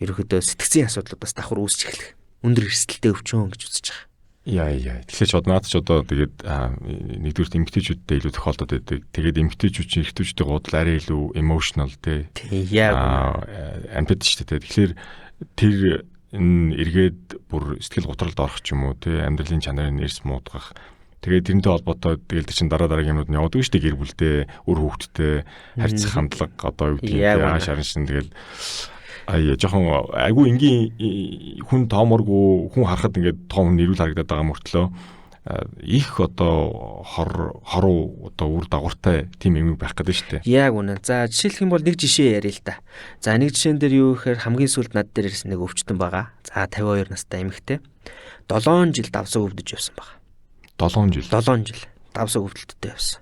Ерөнхийдөө сэтгцийн асуудлуудаас давхар үүсч эхэлдэг. Өндөр эрсдэлтэй өвчөн гэж үзэж байгаа. Яа. Тэгэхээр ч наад ч одоо тэгээд нэгдүгээр эмгтээчүүдтэй илүү тохиолдоод байдаг. Тэгээд эмгтээчүүд эрэгтэйчүүдийн гудал арай илүү emotional тий. Ампед шүү дээ. Тэгэхээр тэр энэ эргээд бүр сэтгэл гутралд орох ч юм уу тий амьдралын чанарын нэрс муудгах. Тэгээд тэрнтэй холбоотой тэгэл чинь дараагийн юмнууд нь явдаг шүү дээ. Гэр бүлтэй, үр хүүхдтэй харьцах хандлага одоо юу гэдэг шарын шин тэгэл жоохон айгүй энгийн хүн тооморгүй хүн харахад ингээд том нэрүүл харагдаад байгаа мөртлөө их одоо хоруу одоо үр дагавартай тийм эмэг байх гэдэг шүү дээ. Яг үнэ. За жишээлх юм бол нэг жишээ яриа л да. За нэг жишээн дээр юу гэхээр хамгийн сүүлд над дээр ирсэн нэг өвчтөн байгаа. За 52 настай эмэгтэй 7 жил давсаг өвдөж явсан байгаа. 7 жил давсаг өвдөлттэй явсан.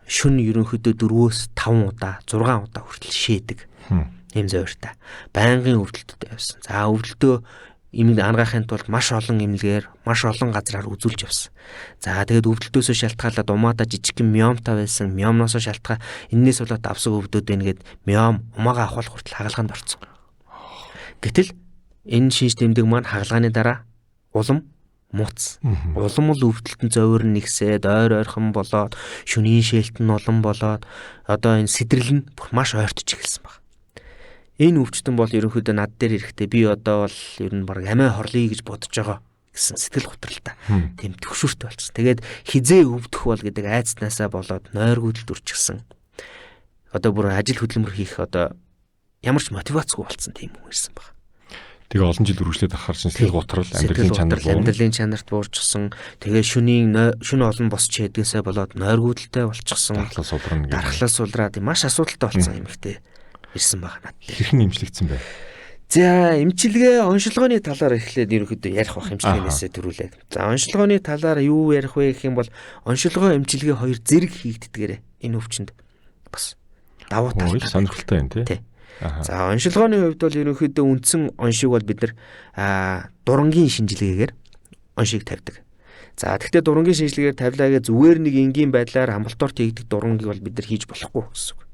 Шөнө ерөнхийдөө 4-5 удаа 6 удаа хүртэл шээдэг. Ийм зөөртэй. Байнгын өвдөлтөд явсан. За өвдөлтөө эмнэлэг ангаахын тулд маш олон эмнэлгээр, маш олон газраар үзүүлж явсан. За тэгээд өвдөлтөөсөө шалтгаалаад умаада жижигхэн миомтой байсан. Миомноосоо шалтгаан энээс болоод давсаг өвдөд байнгээд миом умаагаа авах хүртэл хагалгаанд орсон. Гэтэл энэ шинж тэмдэг маань хагалгааны дараа улам мууц. Улам л өвдөлтөнд зовир нэгсээд ойрхон болоод шөнийн шээлтэн олон болоод одоо энэ сэдрэл нь маш ойртож эхэлсэн баг. Энэ өвчтөн бол ерөнхийдөө над дээр ирэхдээ би одоо бол ер нь баг амиа хорлоё гэж бодож байгаа гэсэн сэтгэл готралтай. Тийм төвшөрт болчихсон. Тэгээд хизээ өвдөх бол гэдэг айцнаасаа болоод нойргүйдэлд үрчихсэн. Одоо бүр ажил хөдөлмөр хийх одоо ямар ч мотивацгүй болцсон тийм хүн ирсэн баг. Тэгээ олон жил үргэлжлээд ахаар чинь сэтгэл готрал амьдралын чанарт буурчихсан. Тэгээ шөнө олон босч хэдгээсээ болоод нойргүйдэлтэй болчихсон. Дархлаа сулраад маш асуудалтай болсон юм ихтэй ирсэн баг над. Хэрхэн эмчлэгдсэн бэ? За эмчилгээ оншилгооны талаар эхлээд ерөнхийдөө ярих бах эмчилгээнээсээ төрүүлээд. За оншилгооны талаар юу ярих вэ гэх юм бол оншилгоо эмчилгээ хоёр зэрэг хийгддгээрээ энэ өвчнөд бас давуу талтай. Сонирхолтой юм тий. За оншилгооны хувьд бол ерөнхийдөө үндсэн оншиг бол бид нар дурангийн шинжилгээгээр оншиг тавьдаг. За тэгвэл дурангийн шинжилгээгээр тавилаа гэж зүгээр нэг энгийн байдлаар амбулаторт хийгдэх дурангийг бол бид нар хийж болохгүй гэсэн үг.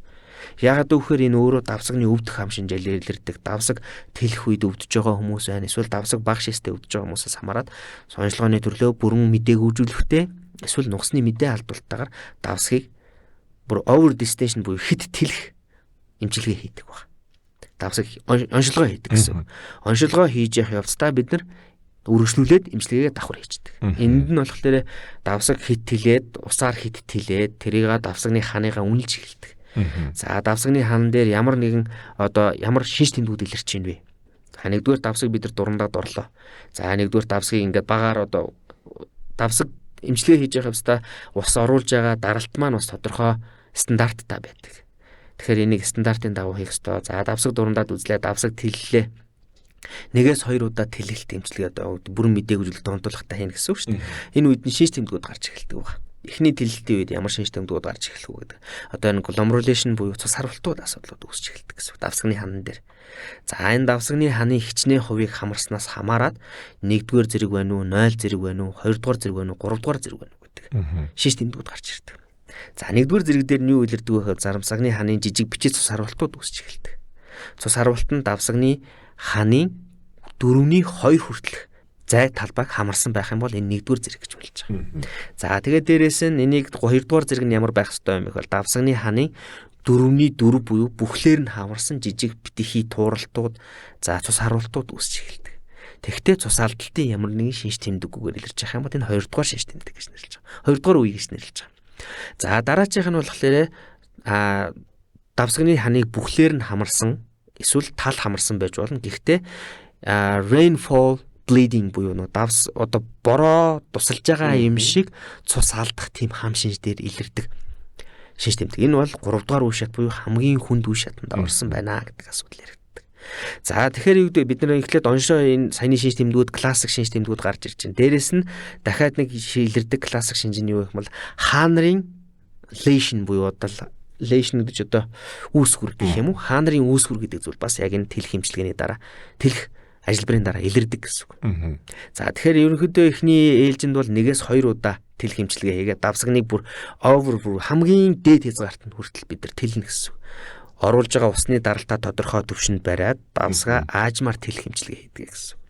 Яагаад гэвэл энэ өөрөө давсагны өвдөх хам шинжээр илэрдэг. Давсаг тэлэх үед өвдөж байгаа хүмүүс байна. Эсвэл давсаг бага шээстэй өвдөж байгаа хүмүүсээс хамаарат онцлогооны төрлөө бүрэн мэдээг үйлдвэрлэхдээ эсвэл нугасны мэдээ алдуултаагаар давсгийг бүр over destination буюу хэд тэлэх эмчилгээ хийдэг баг. Давсаг онцлогоо хийдэг гэсэн. Онцлогоо хийж явах явцдаа бид нар үргэлжлүүлээд эмчилгээгээ давхар хийждэг. Энд нь болохоор давсаг хэд тэлээд, усаар хэд тэлээд, тэрийг давсагны ханыгаа үнэлж эхэлдэг. За давсагны хан дээр ямар нэгэн одоо ямар шинж тэмдгүүд илэрч байна вэ? За нэгдүгээр давсаг бид нар дурандаад орлоо. За нэгдүгээр давсгийг ингээд багаар одоо давсаг эмчилгээ хийж явах хэвээр ус оруулж байгаа даралт маань бас тодорхой стандарттай байдаг. Тэгэхээр энийг стандартын дагуу хийх ёстой. За давсаг дурандаад үзлээ, давсаг тэллээ. Нэгээс 2 удаа тэлэлт эмчилгээ одоо бүрэн мэдээг үзүүлэлт онцлогтой хийнэ гэсэн үг шүү дээ. Энэ үед нь шинж тэмдгүүд гарч эхэлдэг байна. Эхний тэлэлтийн үед ямар шинж тэмдгүүд гарч эхлэх үү гэдэг. Одоо энэ гломерулation буюу цус харвалтууд асуудлууд үүсч эхэлдэг гэсэн. Давсагны ханан дээр. За энэ давсагны ханы хичнээн хувийг хамарснаас хамаарат 1-р зэрэг байна уу, 0 зэрэг байна уу, 2-р зэрэг байна уу, 3-р зэрэг байна уу гэдэг. Шинж тэмдгүүд гарч ирдэг. За 1-р зэрэг дээр нь юу илэрдэг вэ гэхээр зарамсагны ханы жижиг бичиж цус харвалтууд үүсч эхэлдэг. Цус харвалт нь давсагны ханы 4-ний 2 хүртэлх зай талбайг хамарсан байх юм бол энэ 1-р зэрэг гэж болж байгаа. За тэгээд дээрээс нь энийг 2-р зэрэг нь ямар байх ёстой юм бэ гэвэл давсагны ханы 4-ний 4 буюу бүхлээр нь хамарсан жижиг битгий тууралтууд, за цус харуултууд үүсч эхэлдэг. Тэгвэл цус алдалтын ямар нэгэн шинж тэмдэггүйгээр илэрч байгаа юм бол энэ 2-р шинж тэмдэг гэж нэрлэж байгаа. 2-р үе гэж нэрлэж байгаа. За дараачих нь болохоор давсагны ханыг бүхлээр нь хамарсан эсвэл тал хамарсан байж болно. Гэхдээ rainfall bleeding буюу давс одоо бороо тусалж байгаа юм шиг цус алдах тийм хам шинж дээр илэрдэг. шинж тэмдэг. Энэ бол 3 дугаар үе шат буюу хамгийн хүнд үе шатанд орсон байна гэдэг асуудал яригддаг. За тэгэхээр юу гэдэг бид нар эхлээд оншоо энэ саяны шинж тэмдгүүд классик шинж тэмдгүүд гарч ирж байна. Дээрээс нь дахиад нэг шилэрдэг классик шинж нь юу гэх юм бол хаа нарын лейшн буюу одоо лейшн гэж одоо үүсгүр гэх юм уу? Хаа нарын үүсгүр гэдэг зүйл бас яг энэ тэлэх хэмжлэгээний дараа тэлэх ажилбарын дараа илэрдэг гэсэн үг. За тэгэхээр ерөнхийдөө эхний ээлжинд бол 1-2 удаа тэлэх хэмжлэгээ хийгээд давсагныг бүр хамгийн дээд хязгаарт нь хүртэл бид нар тэлнэ гэсэн үг. Оруулж байгаа усны даралтаа тодорхой түвшинд бариад давсгаа аажмаар тэлэх хэмжлэгээ хийдэг гэсэн үг.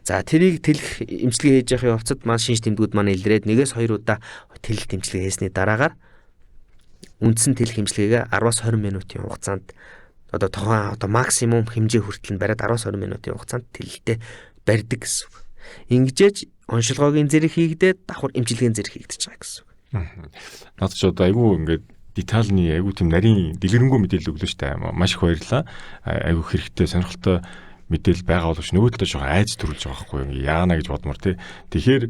За тэрийг тэлэх эмчилгээ хийж явахын явцад маань шинж тэмдгүүд маань илрээд 1-2 удаа тэлэх эмчилгээ хийсний дараагаар үндсэн тэлэх эмчилгээгээ 10-20 минутын хугацаанд одоо максимум хэмжээ хүртэл нь бариад 10-20 минутын хугацаанд тэлэлтэд барьдаг гэсэн үг. Ингэжээж оншилгоогийн зэрэг хийгдээд давхар эмчилгээний зэрэг хийгдэж байгаа гэсэн үг. Наад чи одоо айгүй ингээд детальны айгүй тийм нарийн дэлгэрэнгүй мэдээлэл өглөө штэ. Маш их баярлалаа. Айгүй хэрэгтэй сонирхолтой мэдээлэл байгаа боловч нөгөө талаа жоохон айц төрүүлж байгаа байхгүй юу? Яана гэж бодмор тий. Тэгэхээр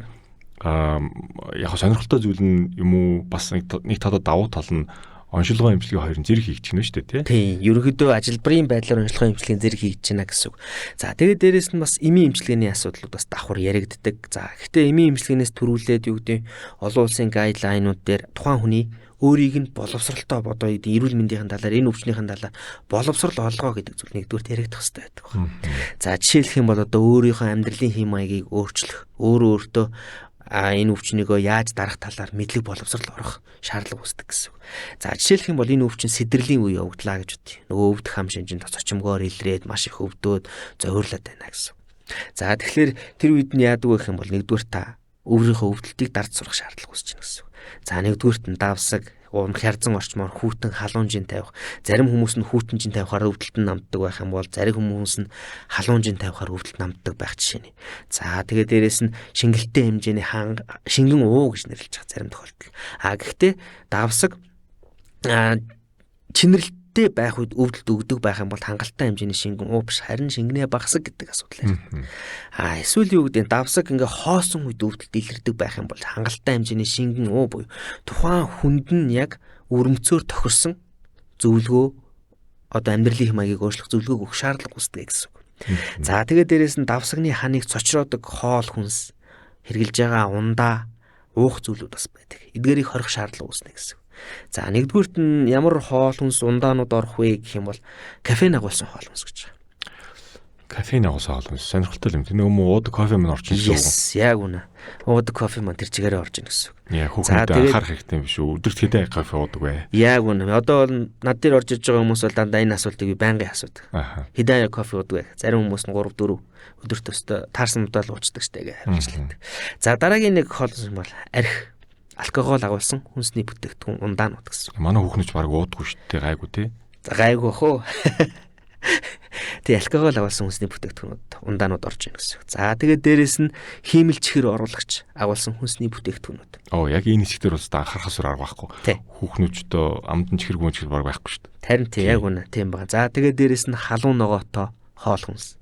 яг сонирхолтой зүйл нь юм уу бас нэг талаа давуу тал нь оншилгоо эмчилгээ хоёрын зэрэг хийгдэж байна шүү дээ тий. Ерөнхийдөө ажилбарын байдлаар оншилгоо эмчилгээний зэрэг хийгдэж байна гэсэн үг. За тэгээд дээрэс нь бас эмийн эмчилгээний асуудлууд бас давхар яригддаг. За гэхдээ эмийн эмчилгээнээс төрүүлээд юу гэдэг олон улсын гайдлайнууд дээр тухайн хүний өөрийг нь боловсралтай одоо эрүүл мэндийн талаар энэ өвчнийхэн талаар боловсрал олгоо гэдэг зүйл нэгдүгээр яригдах хэрэгтэй байдаг. За жишээлх юм бол одоо өөрийнхөө амьдралын хэм маягийг өөрчлөх, өөртөө энэ өвчнийгөө яаж дарах талаар мэдлэг боловсрал орох шаардлага үүсдэг гэсэн. За жишээлх юм бол энэ өвчин сэдрэлийн үе явагдлаа гэж үтгий. Нөгөө өвдөх хам шинжинд цочмогоор илрээд маш их өвдөөд зовирлаад байна гэсэн. За тэгэхээр тэр үед нь яадаг вэ гэх юм бол нэгдүгээр та өөрийнхөө өвдөлтийг дарж сурах шаардлага үүсэж байна гэсэн. За нэгдүгürt нь давсаг, хярзан орчмоор хүүтэн халуун жин тавих. Зарим хүмүүс нь хүүтэн жин тавихаар өвдөлт нь намддаг байх юм бол зарим хүмүүс нь халуун жин тавихаар өвдөлт намддаг байх жишээ нь. За тэгээд дээрэс нь шингэлтэй хэмжээний шингэн уу гэж нэрлэж байгаа зарим тохиолдол. Гэхдээ давсаг чинрэлттэй байх үед өвдөлт өгдөг байх юм бол хангалттай хэмжээний шингэн уу биш харин шингэнээ багасгах гэдэг асуудал байна. Эсвэл юу гэдэг давсаг ингээ хоосон үед өвдөлт илэрдэг байх юм бол хангалттай хэмжээний шингэн уу буюу тухайн хүнд нь яг өрмөцөөр тохирсон зөвлөгөө одоо амьдралын хэм маягийг өөрчлөх зөвлөгөөг өгөх шаардлага үүсдэг гэсэн үг. За тэгээд дээрэс нь давсагны ханыг цочроодог хоол хүнс хэрглэж байгаа ундаа уух зүйлүүд бас байдаг. Эдгээрийг хорих шаардлага үүснэ гэсэн. За нэгдүгürt нь ямар хоол хүнс ундаанууд орох вэ гэх юм бол кофеин агуулсан хоол хүнс гэж байна. Кофеин агуулсан хоол хүнс сонирхолтой юм. Тэр нөгөө уудаг кофе маань орж ирсэн үү? Яг үнэ. Уудаг кофе маань тэр чигээрээ орж ирнэ гэсэн. Яа хүүхдэд анхаарах хэрэгтэй юм биш үү? Өдөрт хэдэн кофе уудаг вэ? Яг үнэ. Одоо бол над дээр орж иж байгаа хүмүүс бол дандаа энэ асуултыг байнгын асуудаг. Хэдэн кофе уудаг вэ? Зарим хүмүүс нь 3-4 өдөрт өстө таарсан удаал уучдаг штэ гэж хариулдаг. За дараагийн нэг хоол хүнс бол арх алкогол агуулсан хүнсний бүтээгдэхүүн ундаанууд гэсэн. Манай хүүхнүүч баг уудаггүй шүү дээ гайгүй тий. За гайгүй хөө. Тэг алкогол агуулсан хүнсний бүтээгдэхүүнүүд ундаанууд орж ийн гэсэн. За тэгээд дээрэс нь хиймэл чихэр оруулагч агуулсан хүнсний бүтээгдэхүүнүүд. Яг энэ хэсгээр бас анхаарах сур арга байхгүй. Хүүхнүүчдөө амдан чихэр гүн чихэр баг байхгүй шүү дээ. Харин тий яг үнэ тийм байна. За тэгээд дээрэс нь халуун ногоотой хоол хүнс.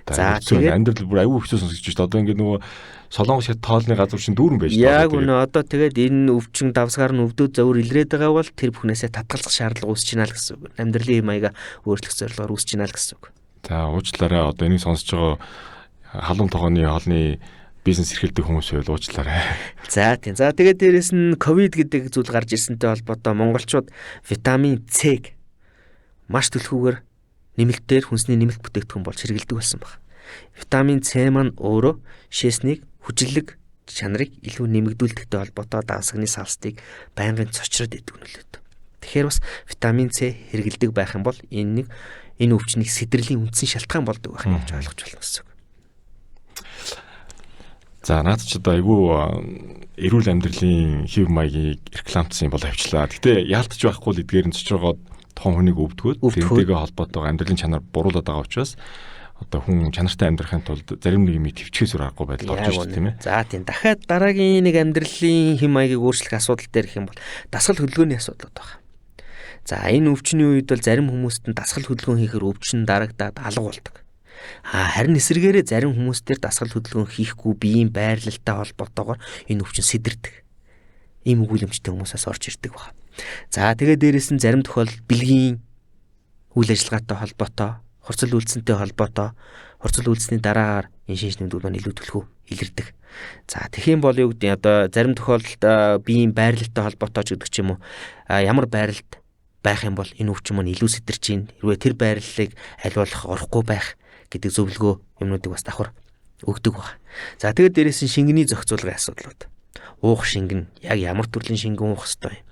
За тэгээд амьдрал бүр аюу хэцүү сонсож байна. Одоо ингээд нөгөө Солонгос шиг тоолны газар чинь дүүрэн байж байгаа. Яг үнэ одоо тэгээд энэ өвчин давсгаар нь өвдөд зовөр илрээд байгаа бол тэр бүхнээсээ татгалзах шаардлага үүсэж байна л гэсэн үг. Амьдралын маяга өөрчлөх зорилгоор үүсэж байна л гэсэн үг. За уучлаарай одоо энийг сонсож байгаа халуун тогооны хоолны бизнес эрхэлдэг хүмүүс байл уучлаарай. За тийм. За тэгээд дээрэс нь ковид гэдэг зүйл гарч ирсэнтэй холбоотой монголчууд витамин С-г маш төлхүүгээр нэмэлтээр хүнсний нэмэлт бүтээгдэхүүн болж хэрэглэдэг болсон байна. Витамин С маань өөрөө шээснийг хүчлэг чанарыг илүү нэмэгдүүлэхтэй холбоотой давсагны салстыг байнгын цочроод идэв нөлөөд. Тэгэхээр бас витамин С хэрэглэдэг байх юм бол энэ өвчнийг сэдрэлийн үндсэн шалтгаан болдог байх юм гэж ойлгож байна гэсэн. За наад ч одоо айгүй эрүүл амьдралын хэв маягийг рекламцсан бол авчлаа. Гэтэ яалтч байхгүй л эдгээр нь цочроогоод тохон хүнийг өвдгөөд тэрнтэйгээ холбоотойгоо амьдралын чанар буруулаад байгаа учраас одоо хүн чанартай амьдрахын тулд зарим нэг юм төвчгээс үр аргагүй байдал орж ирж тийм ээ. За тийм. Дахиад дараагийн нэг амьдралын хэм маягийг өөрчлөх асуудал дээр гэх юм бол дасгал хөдөлгөөний асуудлууд байна. За энэ өвчний үед бол зарим хүмүүст нь дасгал хөдөлгөөн хийхээр өвчин дарагдаад алга болдог. Харин эсвэргээрээ зарим хүмүүстээр дасгал хөдөлгөөн хийхгүй биеийн байрлалтай холбоотойгоор энэ өвчин сэдэрдэг. ийм өгүүлэмжтэй хүмүүсээс орж ирдэг байна. За тэгээд дээрэс нь зарим тохиолдолд бэлгийн үйл ажиллагаатай холбоотой, хурцл үйлдэлтэй холбоотой, хурцл үйлдэлсний дараагаар энэ шинж тэмдгүүд маань илүү төлхөө илэрдэг. За тэгэх юм бол юу гэдэг одоо зарим тохиолдолд биеийн байрлалтай холбоотой ч гэдэг ч юм уу ямар байралд байх юм бол энэ өвчин маань илүү сэтэрч ийн хэрвээ тэр байрлалыг аль болох орохгүй байх гэдэг зөвлөгөө юмнуудыг бас давхар өгдөг баг. За тэгээд дээрээс нь шингэний зохицуулгын асуудлууд. Уух шингэн яг ямар төрлийн шингэн уух ёстой юм?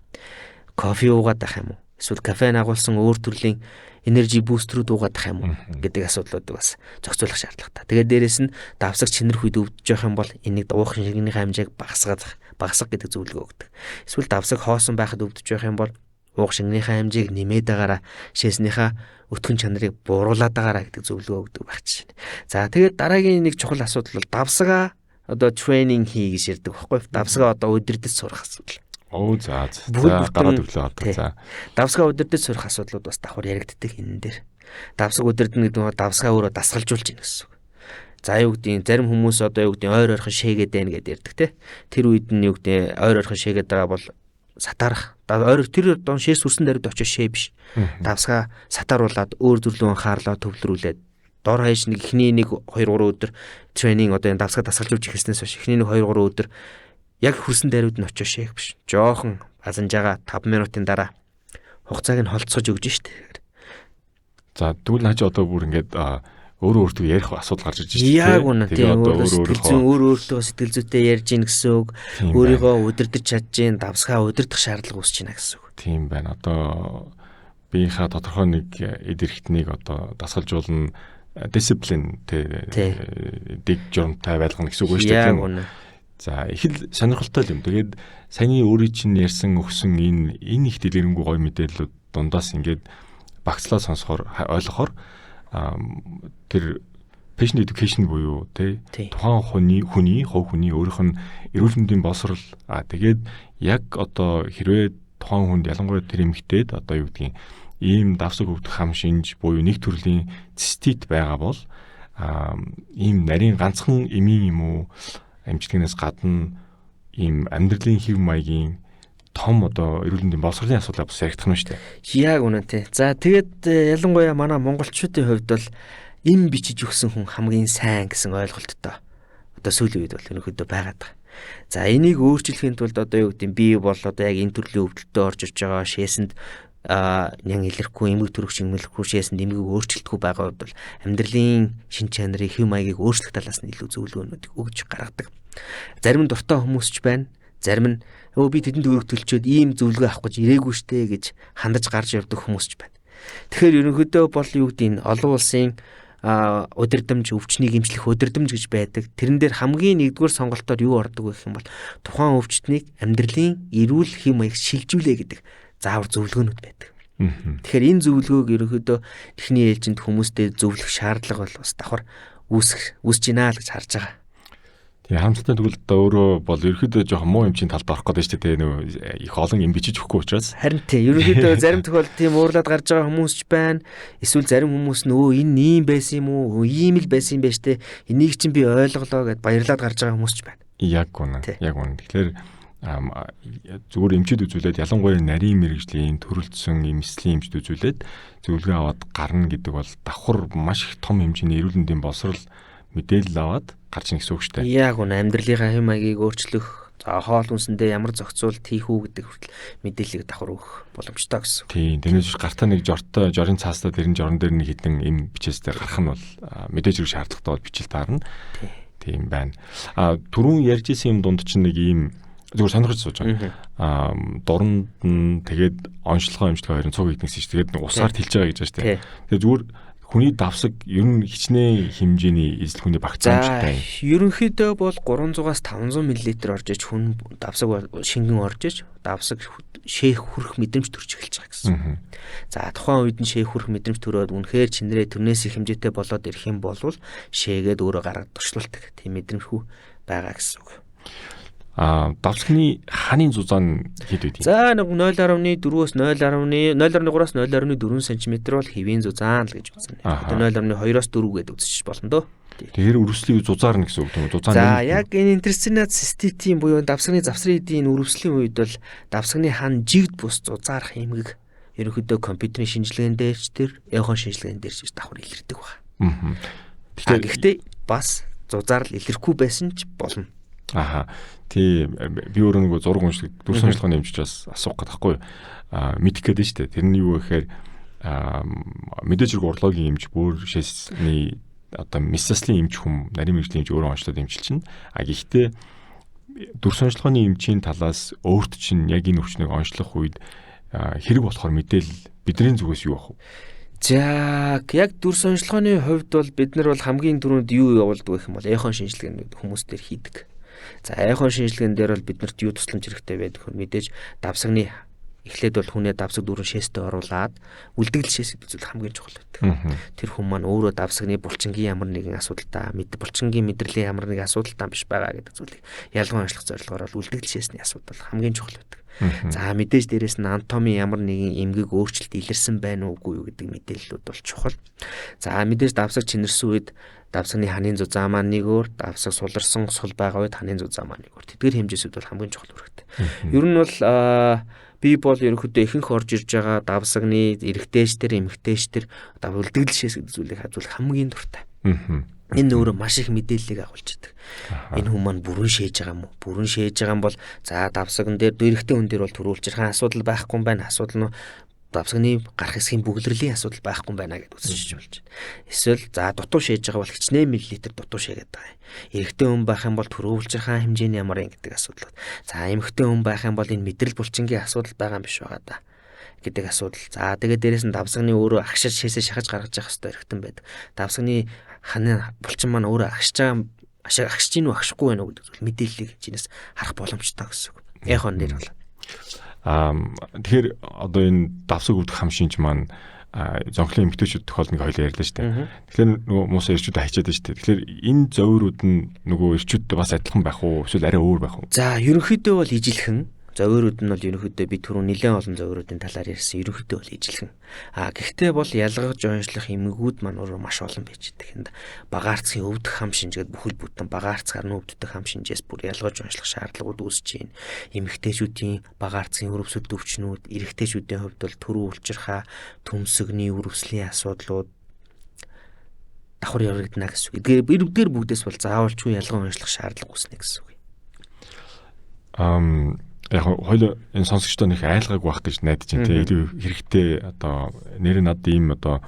Кофе уугаад байх юм уу? Эсвэл кафеин агуулсан өөр төрлийн энержи бустерүүд уугаад байх юм уу гэдэг асуудлуудыг бас зохицуулах шаардлагатай. Тэгээд дээрээс нь давсаг чинэрх үед өвдөж явах юм бол энийг уух шингэний хэмжээг багасгах гэдэг зөвлөгөө өгдөг. Эсвэл давсаг хоосон байхад өвдөж явах юм бол уух шингэнийхээ хэмжээг нэмээд байгаараа шээснийхээ өтгөн чанарыг бууруулад байгаараа гэдэг зөвлөгөө өгдөг байх чинь. За тэгээд дараагийн нэг чухал асуудал бол давсгаа одоо тренинг хий гэж ярьдаг байхгүй. Давсгаа одоо удирдах сурах асуудал. За гараад өглөө одоо за. Давсгаа удирдах сурах асуудлууд бас давхар яригддаг энэ дээр. Давсаг удирдах гэдэг нь давсгаа өөрөө дасгалжуулж ийн гэсэн үг. За юу гэдэг зарим хүмүүс одоо юу гэдэг ойр ойрхон шээгээд байна гэдээ ярьдаг те. Тэр үед нь юу гэдэг ойр ойрхон шээгээд байгаа бол сатаарах. Ойр тэр дон шээс сүрсэн дайрад очиж шээ биш. Давсгаа сатааруулаад өөр зүрлүү анхаарлаа төвлөрүүлээд дор хаяж нэг эхний 1-2-3 өдөр тренинг одоо энэ давсгаа дасгалжуулж ихснээс хойш эхний 1-2-3 өдөр яг хөрсөн дайрууд нь очиж шээх биш. Жохон азанжаага 5 минутын дараа хугацааг нь холцоож өгж штэ. За тэгвэл наач одоо бүр ингээд өөрөө өөртөө ярих асуудал гарч ирж байна. Яг үнэ тийм өөрөө сэтгэл зүйтэй ярьж гин гэсэн үг. Өөрийгөө удирдах чадж гин, давсгаа удирдах шаардлага үүсэж байна гэсэн үг. Тийм байна. Одоо биеийнхаа тодорхой нэг эд эрхтнийг одоо дасгалжуулна, дисциплин дэг журамтай байлгана гэсэн үг шүү дээ. Яг үнэ. За их л сонирхолтой юм. Тэгээд саяны өөрийн чинь ярьсан өгсөн энэ их дэлгэрэнгүй гоё мэдээлэлүүд дундаас ингээд багцлаа сонсохоор ойлгохоор тэр patient education буюу тухайн хүний өөрийнх нь эрүүл мэндийн боловсрол тэгээд яг одоо хэрвээ тухайн хүнд ялангуяа тэр эмэгтэйд одоо юу гэдгийг ийм давсаг өвдөх хам шинж буюу нэг төрлийн цистит байгаа бол ийм нарийн ганцхан эмийн юм уу амжилтнаас гадна ийм амьдралын хэв маягийн том одоо эрүүл мэндийн боловсролын асуудал бас яригдах нь шүү дээ. Яг үнэ тий. За тэгээд ялангуяа манай монголчуудын хувьд бол эм бичиж өгсөн хүн хамгийн сайн гэсэн ойлголттой одоо сүүлийн үед бол ерөнхийдөө байгаад байгаа. За энийг өөрчлөхийн тулд одоо юу гэдэг би бол одоо яг энэ төрлийн өвдөлтөд орж ирж байгаа шээсэнд нян илэрхгүй эмгэг төрөгч эмгэлэхгүй шээсэнд эмгэг өөрчлөлтгүй байгаа бол амьдралын шин чанарын хэв маягийг өөрчлөх талаас нь илүү зөвлөгөөнүүд өгж гаргадаг. Зарим нь дуртай хүмүүс ч байна. Зарим нь би тэдэнд өргө төлчөөд ийм зөвлөгөө авах гэж ирээгүй штэ гэж хандаж гарч явдаг хүмүүс ч байна. Тэгэхээр ерөнхийдөө бол юу гэдэг нь олон улсын удирдамж өвчнийг эмчлэх удирдамж гэж байдаг. Тэрэн дээр хамгийн нэгдүгээр сонголтоор юу ордог вэ гэх юм бол тухайн өвчтнийг амьдралын эрүүл хэв маяг шилжүүлээ гэдэг заавар зөвлөгөөнүүд байдаг. Тэгэхээр энэ зөвлөгөөг ерөнхийдөө эхний ээлжинд хүмүүстэй зөвлөх шаардлага бол бас давхар үүсэж байна л гэж харж байгаа. Тэгээ харамсалтай тэгвэл өөрөө бол ерөөхдөө жоохон муу эмчийн талд орох гэдэг шүү дээ. Нөгөө их олон юм бичиж өгөхгүй учраас. Харин тийм ерөөхдөө зарим тохиолдолд тийм уурлаад гарч байгаа хүмүүс ч байна. Эсвэл зарим хүмүүс энэ ийм байсан юм уу? Ийм л байсан юм байна штэ. Энийг чинь би ойлголоо гэд баярлаад гарч байгаа хүмүүс ч байна. Яг үнэ. Яг үнэ. Тэгэхээр зүгээр эмчид үзүүлээд ялангуяа нарийн мэрэгжлийн төрөлдсөн эмслийн эмчд үзүүлээд зөвлөгөө аваад гарна гэдэг бол давхар маш их том хэмжээний эрүүл мэндийн боловсрол мэдээлэл аваад гарч ийн гэсэн үг шүү дээ. Яг үнэ амьдралынхаа хэм маягийг өөрчлөх, хоол хүнсэндээ ямар зохицуулт хийх үү гэдэг хүртэл мэдээллийг давхар өгөх боломжтой гэсэн. Тийм, тэрнээс гартаа нэг жорын цаастаа тэрэн жорон дээр нэг хитэн эм бичээстэй гарах нь бол мэдээж хэрэг шаардлагатай бол бичил таарна. Тийм байна. Түрүүн ярьж исэн юм дунд чинь нэг ийм зүгээр сонирхож сууж байгаа. Дуранд нь тэгээд онцлогоо хоёрын цуг идэгсэн чинь тэгээд усаар тэлж байгаа гэж байна шүү дээ. Тэгээд зүгээр хүний давсаг ер нь хичнээн хэмжээний эзэл хүний багцаамжтай. Ерөнхийдөө бол 300-аас 500 мл орж иж хүн давсаг шингэн орж иж давсаг шээх хүрэх мэдрэмж төрж эхэлж байгаа гэсэн. За тухайн үед нь шээх хүрэх мэдрэмж төрөөд үнэхээр чинрээ тэрнээс их хэмжээтэй болоод ирэх юм бол шээгээд өөрөө гаргад туршуулдаг тийм мэдрэмжгүй байгаа гэсэн үг. Давсагны хааны зузаан хэд вэ? За нэг 0.4-өөс 0.3-аас 0.4 см бол хэвийн зузаан л гэж үзнэ. Одоо 0.2-оос 4 гэдэг үзчих болно дөө. Тэгэхээр үрвслийг зузаарна гэсэн үг тийм үү? За яг энэ интерстинат циститийн буюу давсганы завсрын эдийн үрвслийн үед бол давсганы хан жигд бус зузаарах эмгэг ерөнхийдөө компьютерийн шинжилгээнд дээрч тэр эхон шинжилгээнд дээрч давхар илэрдэг байна. Гэхдээ бас зузаарл илэрхгүй байсан ч болно. Тийм би өөрөө нэг зураг уншдаг дүр сонжлогоо нэмжиж бас асуух гэдэг байхгүй юу? Мэдэх гээд нь шүү дээ. Тэр нь юу гэхээр мэдээж хэрэг урлагийн эмч бүр шээсний одоо месаслын эмч хүм нарийн мэргэжлийн эмч өөрөө онцлоод эмчилж чинь. Гэхдээ дүр сонжлогооны эмчийн талаас өөрт чинь яг энэ өвчнийг онцлох үед хэрэг болохоор мэдээлэл бидний зүгээс юу ах вэ? За яг дүр сонжлогооны хувьд бол бид нар бол хамгийн түрүүнд юу явуулдаг гэх юм бол эхон шинжилгээнд хүмүүс дээр хийдэг. За эхон шинжилгээнд дээр бол биднэрт юу тусламж хэрэгтэй байдаг вэ? Мэдээж давсагны эхлээд бол хүнээ давсаг дүүрэн шээстэй оруулаад үлдэгдэл шээс гэдэг зүйл хамгийн чухал байдаг. Тэр хүн маань өөрөө давсагны булчингийн ямар нэгэн асуудалтай, булчингийн мэдрэлийн ямар нэгэн асуудалтай биш байгаа гэдэг зүйлийг ялгаа онцлох зорилгоор бол үлдэгдэл шээсний асуудал хамгийн чухал байдаг. За мэдээж дээрэс нь анатомийн ямар нэгэн эмгэг өөрчлөлт илэрсэн байна уугүй юу гэдэг мэдээллүүд бол чухал. За мэдээж давсаг чинэрсэн үед давсагны ханын зузаан маань нэг өөр, давсаг суларсан сул байгаа үед ханын зузаан маань нэг өөр. Тэдгээр хэмжээсүүд бол хамгийн чухал үүрэгтэй. Ер нь бол би бол ерөнхийдөө ихэнх орж ирж байгаа давсагны эрэгтэйчдэр, эмэгтэйчдэр одоо үлдэгдэл шээс гэдэг зүйлийг хазуулах хамгийн дуртай. Энэ өөрөө маш их мэдээллийг агуулж идэг. Энэ хүн маань бүрэн шээж байгаа юм уу? Бүрэн шээж байгаа юм бол за давсагн дээр эрэгтэй хүн дээр бол төрүүлчихсэн асуудал байхгүй юм байна. Асуудал нь давсагны гарах хэсгийн бүглэрэлийн асуудал байхгүй юм байна гэдээ үзэж болж байна. Эсвэл за дутуу шээж байгаа бол хичнээн миллилитр дутуу шээгээд байгаа юм. Эрэгтэй хүн байх юм бол төрүүлчихсэн хэмжээний ямар юм гэдэг асуудал. За эмэгтэй хүн байх юм бол энэ мэдрэл булчингийн асуудал байгаа юм биш байгаа да гэдэг асуудал. За тэгээд дээрэс нь давсагны өөрөө агшиж шээсээ шахаж гаргаж явах хэрэгтэй эрэгтэн байдаг. Давсагны ханы булчин маань өөрөө агшиж гинүү агшихгүй байна уу гэдэг зүйл мэдээллийг чинээс харах боломжтой гэсэн үг. Эхон дээр бол. Тэгэхээр одоо энэ давсаг өвдөх хам шинж маань зонхлын эмгтээчүүд тохиолдныг хоёул ярьлаа шүү дээ. Тэгэхээр нөгөө муусаа ирчүүд хайчаад байна шүү дээ. Тэгэхээр энэ зовирууд нь нөгөө ирчүүдтэй бас адилхан байх уу? Эсвэл арай өөр байх уу? За ерөнхийдөө бол ижилхэн. Зовирууд нь бол ерөнхийдөө би түрүү нэлээд олон зовируудын талаар ярьсан. Ерөнхийдөө бол ижилхэн. Гэхдээ бол ялгаж онцлох эмгэгүүд маань өөрөө маш олон байж байгаа. Энд багаарцгийн өвдөх хам шинжгээд бүхэл бүтэн багаарцгаар нь өвддөг хам шинжээс бүр ялгаж онцлох шаардлагууд үүсэж байна. Эмэгтэйчүүдийн багаарцгийн өрөвсөлт өвчнүүд, эрэгтэйчүүдийн хувьд бол төрөө улчирхаа, төмсөгний өрөвслийн асуудлууд давхар явагдана гэсэн үг. Эдгээр бүгдээс бол заавалчгүй ялгаа онцлох шаардлага үүснэ гэсэн үг. Яг хоёул энэ сонсогчдоо нэг айлгаг байх гэж найдаж байна. Тэгээ хэрэгтэй одоо нэр над ийм одоо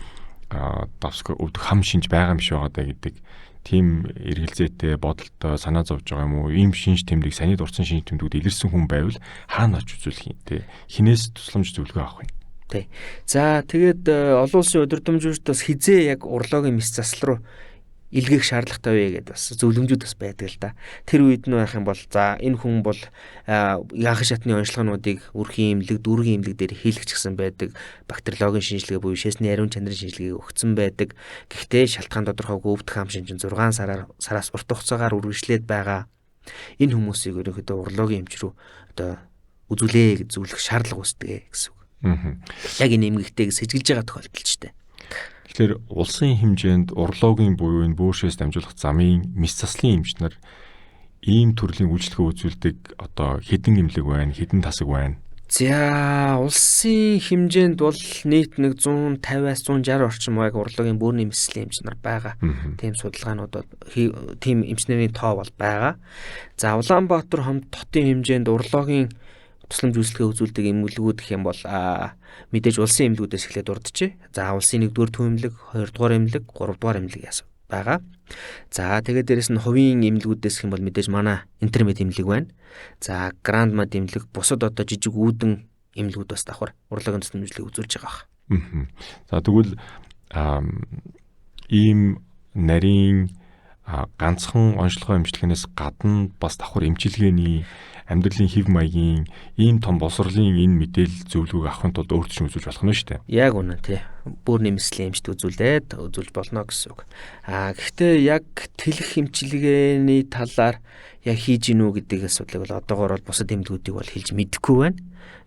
давсаг өвдөх хам шинж байгаа юм биш байгаа даа гэдэг тийм эргэлзээтэй бодолтой санаа зовж байгаа юм уу? Ийм шинж тэмдэг, саний дурдсан шинж тэмдэгүүд илэрсэн хүн байвал хаана очиж үзүүлэх юм те? Хинээс тусламж зөвлөгөө авах юм? Тий. За тэгээд олон улсын удирдамжууд бас хизээ яг урлагийн мэс заслал руу илгээх шаардлагатай вэ гэдээ бас зөвлөмжүүд бас байдаг л да. Тэр үед нь байх юм бол за энэ хүн бол яах шатны онцлогоонуудыг үрхийн эмнэлэг, дүүргийн эмнэлэг дээр хийлгэж гисэн байдаг. Бактериологийн шинжилгээ буюу шээсний ариун чанарын шинжилгээг өгсөн байдаг. Гэхдээ шалтгаан тодорхойгүй өвдөх хам шинж 6 сараас урт хугацаагаар үргэлжлээд байгаа. Энэ хүмүүсийг ерөнхийдөө урлагийн эмч рүү одоо үзүүлээ гэж зөвлөх шаардлага үүсдэг гэсэн үг. Яг энэ эмгэгтэйг сэжиглэж байгаа тохиолдол ч дээ. Тэгэхээр улсын хэмжээнд урлагийн буюу энэ бөөршөөс дамжуулах замын мэс заслын эмч нар ийм төрлийн үйлчлэгээ үзүүлдэг одоо хэдэн эмнэлэг байна, хэдэн тасаг байна? За улсын хэмжээнд бол нийт нэг 150-аас 160 орчим яг урлагийн бөөрийн мэслийн эмч нар байгаа. Тийм судалгаанууд тийм эмчнэрийн тоо бол байгаа. За Улаанбаатар хомд хотын хэмжээнд урлагийн тусламж үйлчлэгээ үзүүлдэг эмнэлгүүд гэх юм бол мэдээж улсын эмнэлгүүдээс эхлээд урдчээ. За улсын 1-р төв эмнэлэг, 2-р эмнэлэг, 3-р эмнэлэг байгаа. За тэгээд дээрэс нь хувийн эмнэлгүүдээс гэх юм бол мэдээж манай интермед эмнэлэг байна. За гранд мад эмнэлэг, бусад одоо жижиг үүдэн эмнэлгүүд бас давхар урлагийн тусламж үйлчлэгээ үзүүлж байгаа байна. За тэгвэл ийм нарийн ганцхан онцлогоо эмчилгээнээс гадна бас давхар эмчилгээний амьдралын хэв маягийн ийм том боловсролын энэ мэдээлэл зөвлөгөөг авахын тулд өөрт чинь үзүүлж болох нь шүү дээ. Яг үнэ тий. Бөөрийн мэслийн эмчт үзүүлж болно гэсэн үг. Гэхдээ яг тэлэх эмчилгээний талаар яг хийж гинүү гэдэг асуудлыг бол одоогоор бол бусад эмнэлгүүдийг бол хэлж мэдэхгүй байна.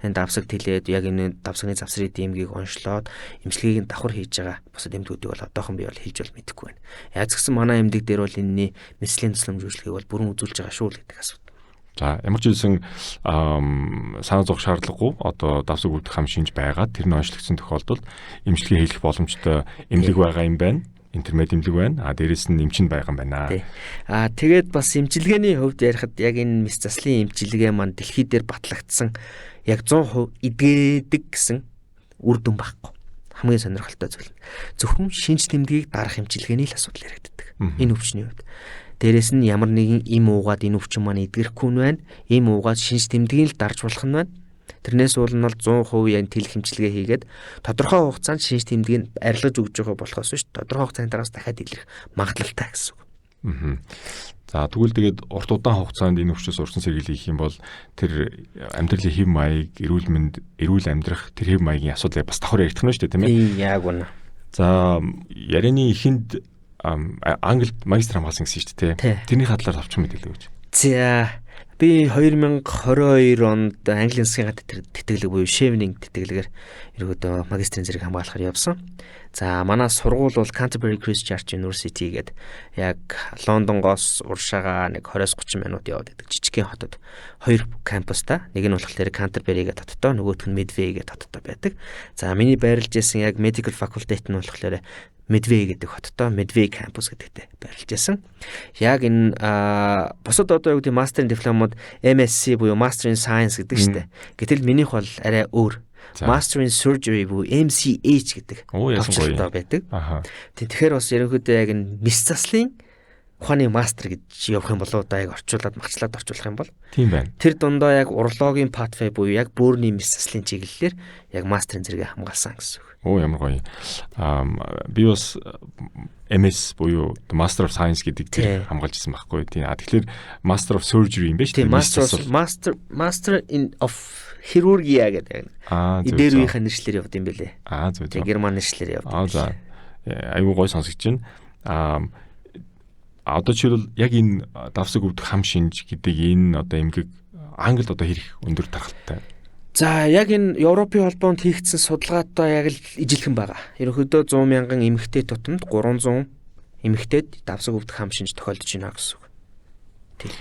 энэ давсаг тэлээд яг энэ давсагны завсрын дэмгийг онцлоод эмчилгээг нь давхар хийж байгаа бусад эмдгүүдийг бол одоохон би бол хэлж бол мэдэхгүй байна. Яаж гэсэн манай эмдэг дээр бол энэний мэслийн тусламж үйлчлэгийг бол бүрэн үзүүлж байгаа шүү л гэдэг асуулт. За ямар ч хэлсэн санаа зовх шаардлагагүй одоо давсаг өвдөх хам шинж байгаад тэр нь онцлогдсон тохиолдолд эмчилгээ хийх боломжтой эмнэлэг байгаа юм байна. Интермед эмнэлэг байна. Дээрээс нь эмчин байгаа юм байна. Тэгээд бас эмчилгээний хувьд ярихад яг энэ мэс заслын эмчилгээ маань дэлхий дээр батлагдсан яг 100% эдгээдэг гэсэн үр дүн байхгүй. Хамгийн сонирхолтой зүйл. Зөвхөн шинж тэмдгийг дарах эмчилгээний л асуудал яригддаг. Энэ өвчний хувьд. Дээрээс нь ямар нэгэн им уугаад энэ өвчин маань эдгэрэхгүй нь байна. Им уугаад шинж тэмдгийг л дарж болох нь байна. Тэрнээс уул нь бол 100% яг тэлэх хэмжлэгээ хийгээд тодорхой хугацаанд шинж тэмдгийг арилгаж өгж байгаа болохоос биш тодорхой хугацааны дараас дахиад илэрх магадлалтай гэсэн үг. За тэгвэл тэгээд урт удаан хугацаанд энэ өвчнөөс урьдчилан сэргийлэх хийх юм бол тэр амьдралын хэв маяг, эрүүл мэнд, эрүүл амьдрах тэр хэв маягийн асуудлыг бас давхар яригдах нь шүү дээ, тийм ээ? Яг үнэ. За ярианы эхэнд Англид магистр хамгаалсан гэсэн шүү дээ. Тэрний хадлаар авчих мэдээлэл өгч. За би 2022 онд Английн засгийн газрын тэтгэлэг буюу Chevening тэтгэлгээр ерөөдөө магистрийн зэрэг хамгаалахаар явсан. За манай сургууль бол Canterbury Christ Church University гэдэг яг Лондонгоос уршаага нэг 20-30 минут яваад байдаг жижигхэн хотод 2 кампустай. Нэг нь болохоор Canterbury гэдэг хоттой, нөгөөх нь Medway гэдэг хоттой байдаг. За миний байрлаж байсан яг Medical Faculty нь болохоор Medway гэдэг хоттой Medway campus гэдэгтэй байрлаж байсан. Яг энэ бусад одоо юу гэдэг мастерын дипломод MSc буюу Master in Science гэдэг шүү дээ. Гэтэл минийх бол арай өөр. Master in Surgery буюу MCH гэдэг авчиртай байдаг. Тэгэхээр бас ерөнхийдөө яг энэ мэс заслын ухааны мастер гэж явах юм болоо да яг орчуулад магчлаад орчуулах юм бол тийм байна. Тэр дундаа яг урологийн pathway буюу яг бөөрийн мэс заслын чиглэлээр яг мастерын зэрэгээ хамгаалсан гэсэн үг. Ямар гоё. Би бас MS буюу Master of Science гэдэг тэр хамгаалж ирсэн байхгүй тийм. Тэгэхээр Master of Surgery юм байна шүү дээ. Master in of Chirurgia гэдэг. Дээр үеийн нэршлэр явд юм бэлээ. Зөв. Герман нэршлэр явд. За. Аюу гой сонсогч байна. Одоо жишээлбэл яг энэ давсаг өвдөх хам шинж гэдэг энэ одоо эмгэг Англид одоо хэрэг өндөр тархалтай. За яг энэ Европын холбоонд хийгдсэн судалгаатай яг л ижилхэн байгаа. Ерөнхийдөө 100 мянган эмэгтэй тутамд 300 эмэгтэйд давсаг өвдөх хам шинж тохиолдож байна гэсэн үг. Тийм.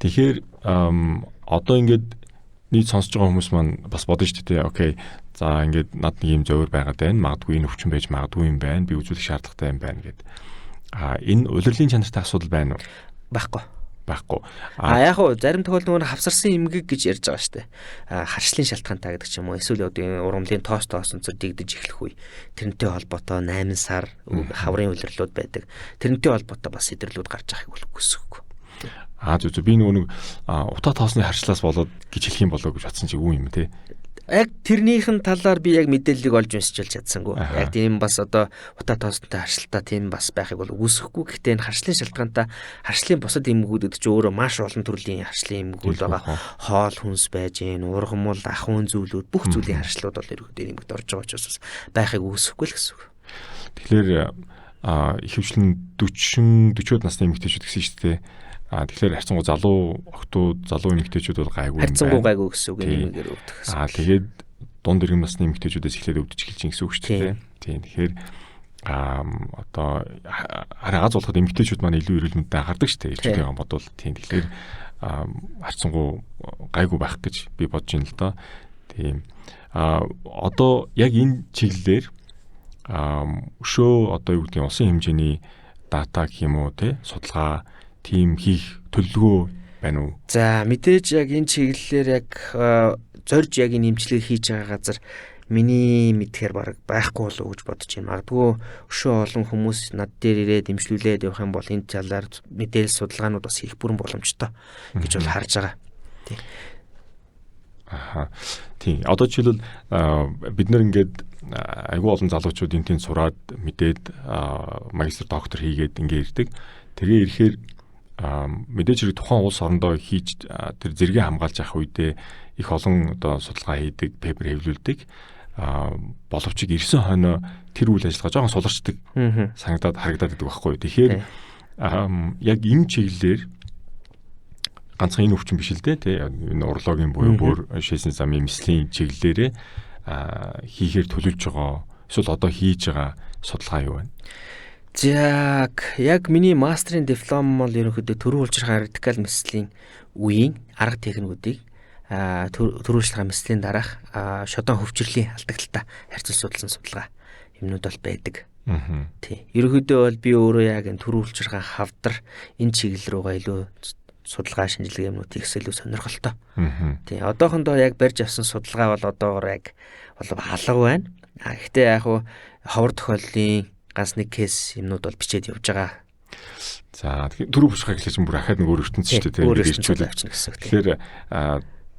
Тэгэхээр одоо ингээд нийт сонсож байгаа хүмүүс маань бас бодно шүү дээ. Окей. За ингээд над нэг юм зөвөр байгаад байна. Магадгүй энэ өвчин байж магадгүй юм байна. Би үзүүлэх шаардлагатай юм байна гэд. Энэ улирлын чанартай асуудал байна уу? Байхгүй. Яг уу зарим тохиолдолд хавсарсан эмгэг гэж ярьж байгаа шүү дээ. Харшлын шалтгаантай гэдэг ч юм уу. Эсвэл одоо ургамлын тоос онцор дэгдэж эхлэх үе. Тэрнтэй холбоотой 8 сар хаврын улирлууд байдаг. Тэрнтэй холбоотой бас сэдэрлүүд гарч байгааг хүсэхгүй. Зөв би нэг утаа тоосны харшлаас болоод гэж хэлэх юм болоо гэж бодсон чи үгүй юм те. Яг тэрнийхэн талаар би яг мэдээллийг олж уншиж чадсангүй. Яг тийм бас одоо утаа тоостой харшилтаа тийм бас байхыг бол үгүйсэхгүй. Гэхдээ энэ харшлын шалтгаантай харшлын бусад эмгэгүүдэд ч өөрөө маш олон төрлийн харшлын эмгэгүүд байгаа. Хоол хүнс байж гэн, ургамал, ахуйн зүйлүүд бүх зүйлийн харшлууд бол ерөөдөө эмгэгт орж байгаа учраас байхыг үгүйсэхгүй л гэсэн үг. Тэгэхээр ихэвчлэн 40-40-од насны эмэгтэйчүүд гэсэн шүү дээ. Тэгэхээр харьцангуй залуу охтууд, залуу эмэгтэйчүүд бол гайгүй юм байна. Харьцангуй гайгүй гэсэн үг нэмээр өвдөх. Тэгээд дунд иргэн насны эмэгтэйчүүдээс эхлээд өвдөж эхэлж гэсэн үг шүү дээ. Тийм. Тэгэхээр одоо хараа зулахад эмэгтэйчүүд маань илүү эрүүл мэндэд анхаардаг шүү дээ. Илчтэй юм бодвол. Тийм. Тэгэхээр харьцангуй гайгүй байх гэж би бодож байна л доо. Тийм. Одоо яг энэ чиглэлээр өшөө одоо юу гэдэг нь улсын хэмжээний дата гэх юм уу те судалгаа тийм хийх төлөвлөгөө байна уу? За мэдээж яг энэ чиглэлээр яг зорж яг энэ эмчилгээ хийж байгаа газар миний мэдхээр баг байхгүй болов уу гэж бодож байна. Магадгүй өшөө олон хүмүүс над дээр ирээд эмчлүүлээд явах юм бол энэ талаар мэдээлэл судалгаанууд бас хийх бүрэн боломжтой гэж бол харж байгаа. Тийм. Тийм. Одоо жишээлбэл бид нар ингээд айгүй олон залуучууд энэ тийм сураад мэдээд магистр доктор хийгээд ингээ ирдэг. Тэгээ ирэхээр мэдээж хэрэг тухайн улс орондоо хийж тэр зэрэгээ хамгаалж явах үедээ их олон одоо судалгаа хийдэг, пейпер хэвлүүлдэг. Боловч ирсэн хойно тэр үйл ажиллагаа жоохон суларчдаг санагдаад харагдаад байдаг байхгүй юу. Тэгэхээр яг энэ чиглэлээр ганцхан энэ өвчин биш л дээ тий энэ урологийн буюу бүр шээсийн замын эмслийн чиглэлээрээ хийхээр төлөвлөж байгаа эсвэл одоо хийж байгаа судалгаа юу вэ? Яг миний мастерын диплом бол ерөнхийдөө төрийн улирчилгааны радикал мэслийн үеийн арга техникүүдийг төрийн улирчилгааны мэслийн дараах шодон хөвчрлийн алдагталтаа харьцуулж судалсан судалгаа юмнууд бол байдаг. Тий. Ерөнхийдөө бол би өөрөө яг энэ төрийн улирчилгааны хавдар энэ чиглэл рүүгээ илүү судалгаа шинжилгээ юмнууд хийх илүү сонирхолтой. Тий. Одоохондоо яг барьж авсан судалгаа бол одоогоор яг бол алга байна. Гэхдээ яг ховор тохиоллын ганц нэг кейс юмнууд бол бичээд явж байгаа. За төрийн булчирхай гэхэл чинь бүр ахаад нэг өөр ертөнц шүү дээ тийм ирчүүл авчихна гэсэн үг. Тэгэхээр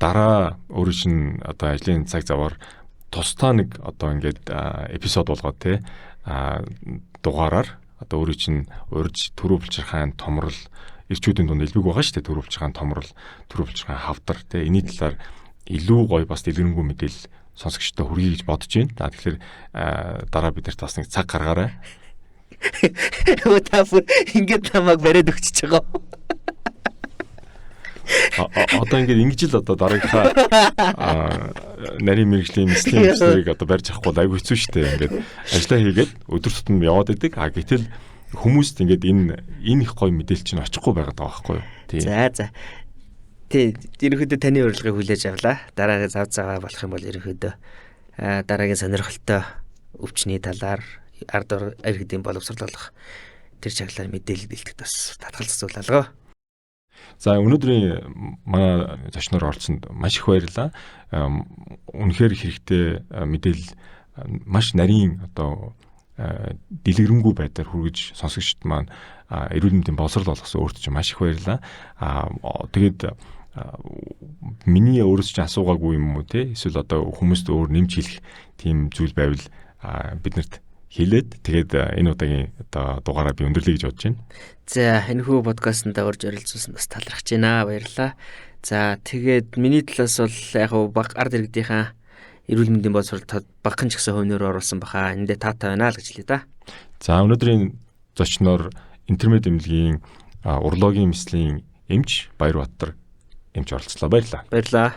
дараа өөрөө чинь одоо ажлын цаг заваар тусдаа нэг одоо ингээд эпизод болгоод те дугаараар одоо өөрөө чинь урьж төрийн булчирхайн томрол ирчүүдийн дунд илбэг байгаа шүү дээ төрийн булчирхайн томрол төрийн булчирхайн хавдар те энэний талаар илүү гоё бас дэлгэрэнгүй мэдээлэл сонсогчтой хүргэе гэж бодож байна. Тэгэхээр дараа бид нарт бас нэг цаг гаргаарай. Та бүр ингэж намайг бариад өгчөж байгаа. Одоо ингэж л одоо дараагийнхаа нарийн мэрэгжлийн мэслийн эмчнэрийг одоо барьж авахгүй бол айгүй хэцүү шүү дээ. Ингээд ажиллаа хийгээд өдөр тутам яваад идэг. Гэтэл хүмүүст ингээд энэ их гоё мэдээлэл чинь очихгүй байгаад байгаа байхгүй юу? За. Тий, ерөнхийдөө таны урилгыг хүлээж авлаа. Дараагийн зав заваа болох юм бол ерөнхийдөө дараагийн сонирхолтой өвчний талаар ард иргэдийн боловсруулах тэр чиглэлээр мэдээлэл бэлтгэхэд бас татгалзах зүйл алгаа. За өнөөдрийн манай зочноор оролцсонд маш их баярлалаа. Үнэхээр хэрэгтэй мэдээлэл маш нарийн одоо дэлгэрэнгүй байдлаар хүргэж сонсогчд маань эрүүл мэндийн боловсрол болгосон өөрт чинь маш их баярлалаа. Тэгээд миний өөрөөс чинь асуугаагүй юм уу те эсвэл одоо хүмүүст өөр нэмж хэлэх тийм зүйл байвал биднэрт хэлээд тэгээд энэ удаагийн одоо дугаараа би өндөрлөе гэж бодож байна. За энэ хүү подкастт орж оролцуулсан бас талархаж байна. Баярлалаа. За тэгээд миний талаас бол яг баг ард иргэдийнхаа эрүүл мэндийн боловсролд багхан ч гэсэн хувь нэмэр оруулсан баха. Эндээ таатай байна л гэж хэлээ да. За өнөөдрийн зочноор интермед эмнэлгийн урологийн мэслийн эмч Баярбаатар эмч оролцлоо. Баярлалаа. Баярлалаа.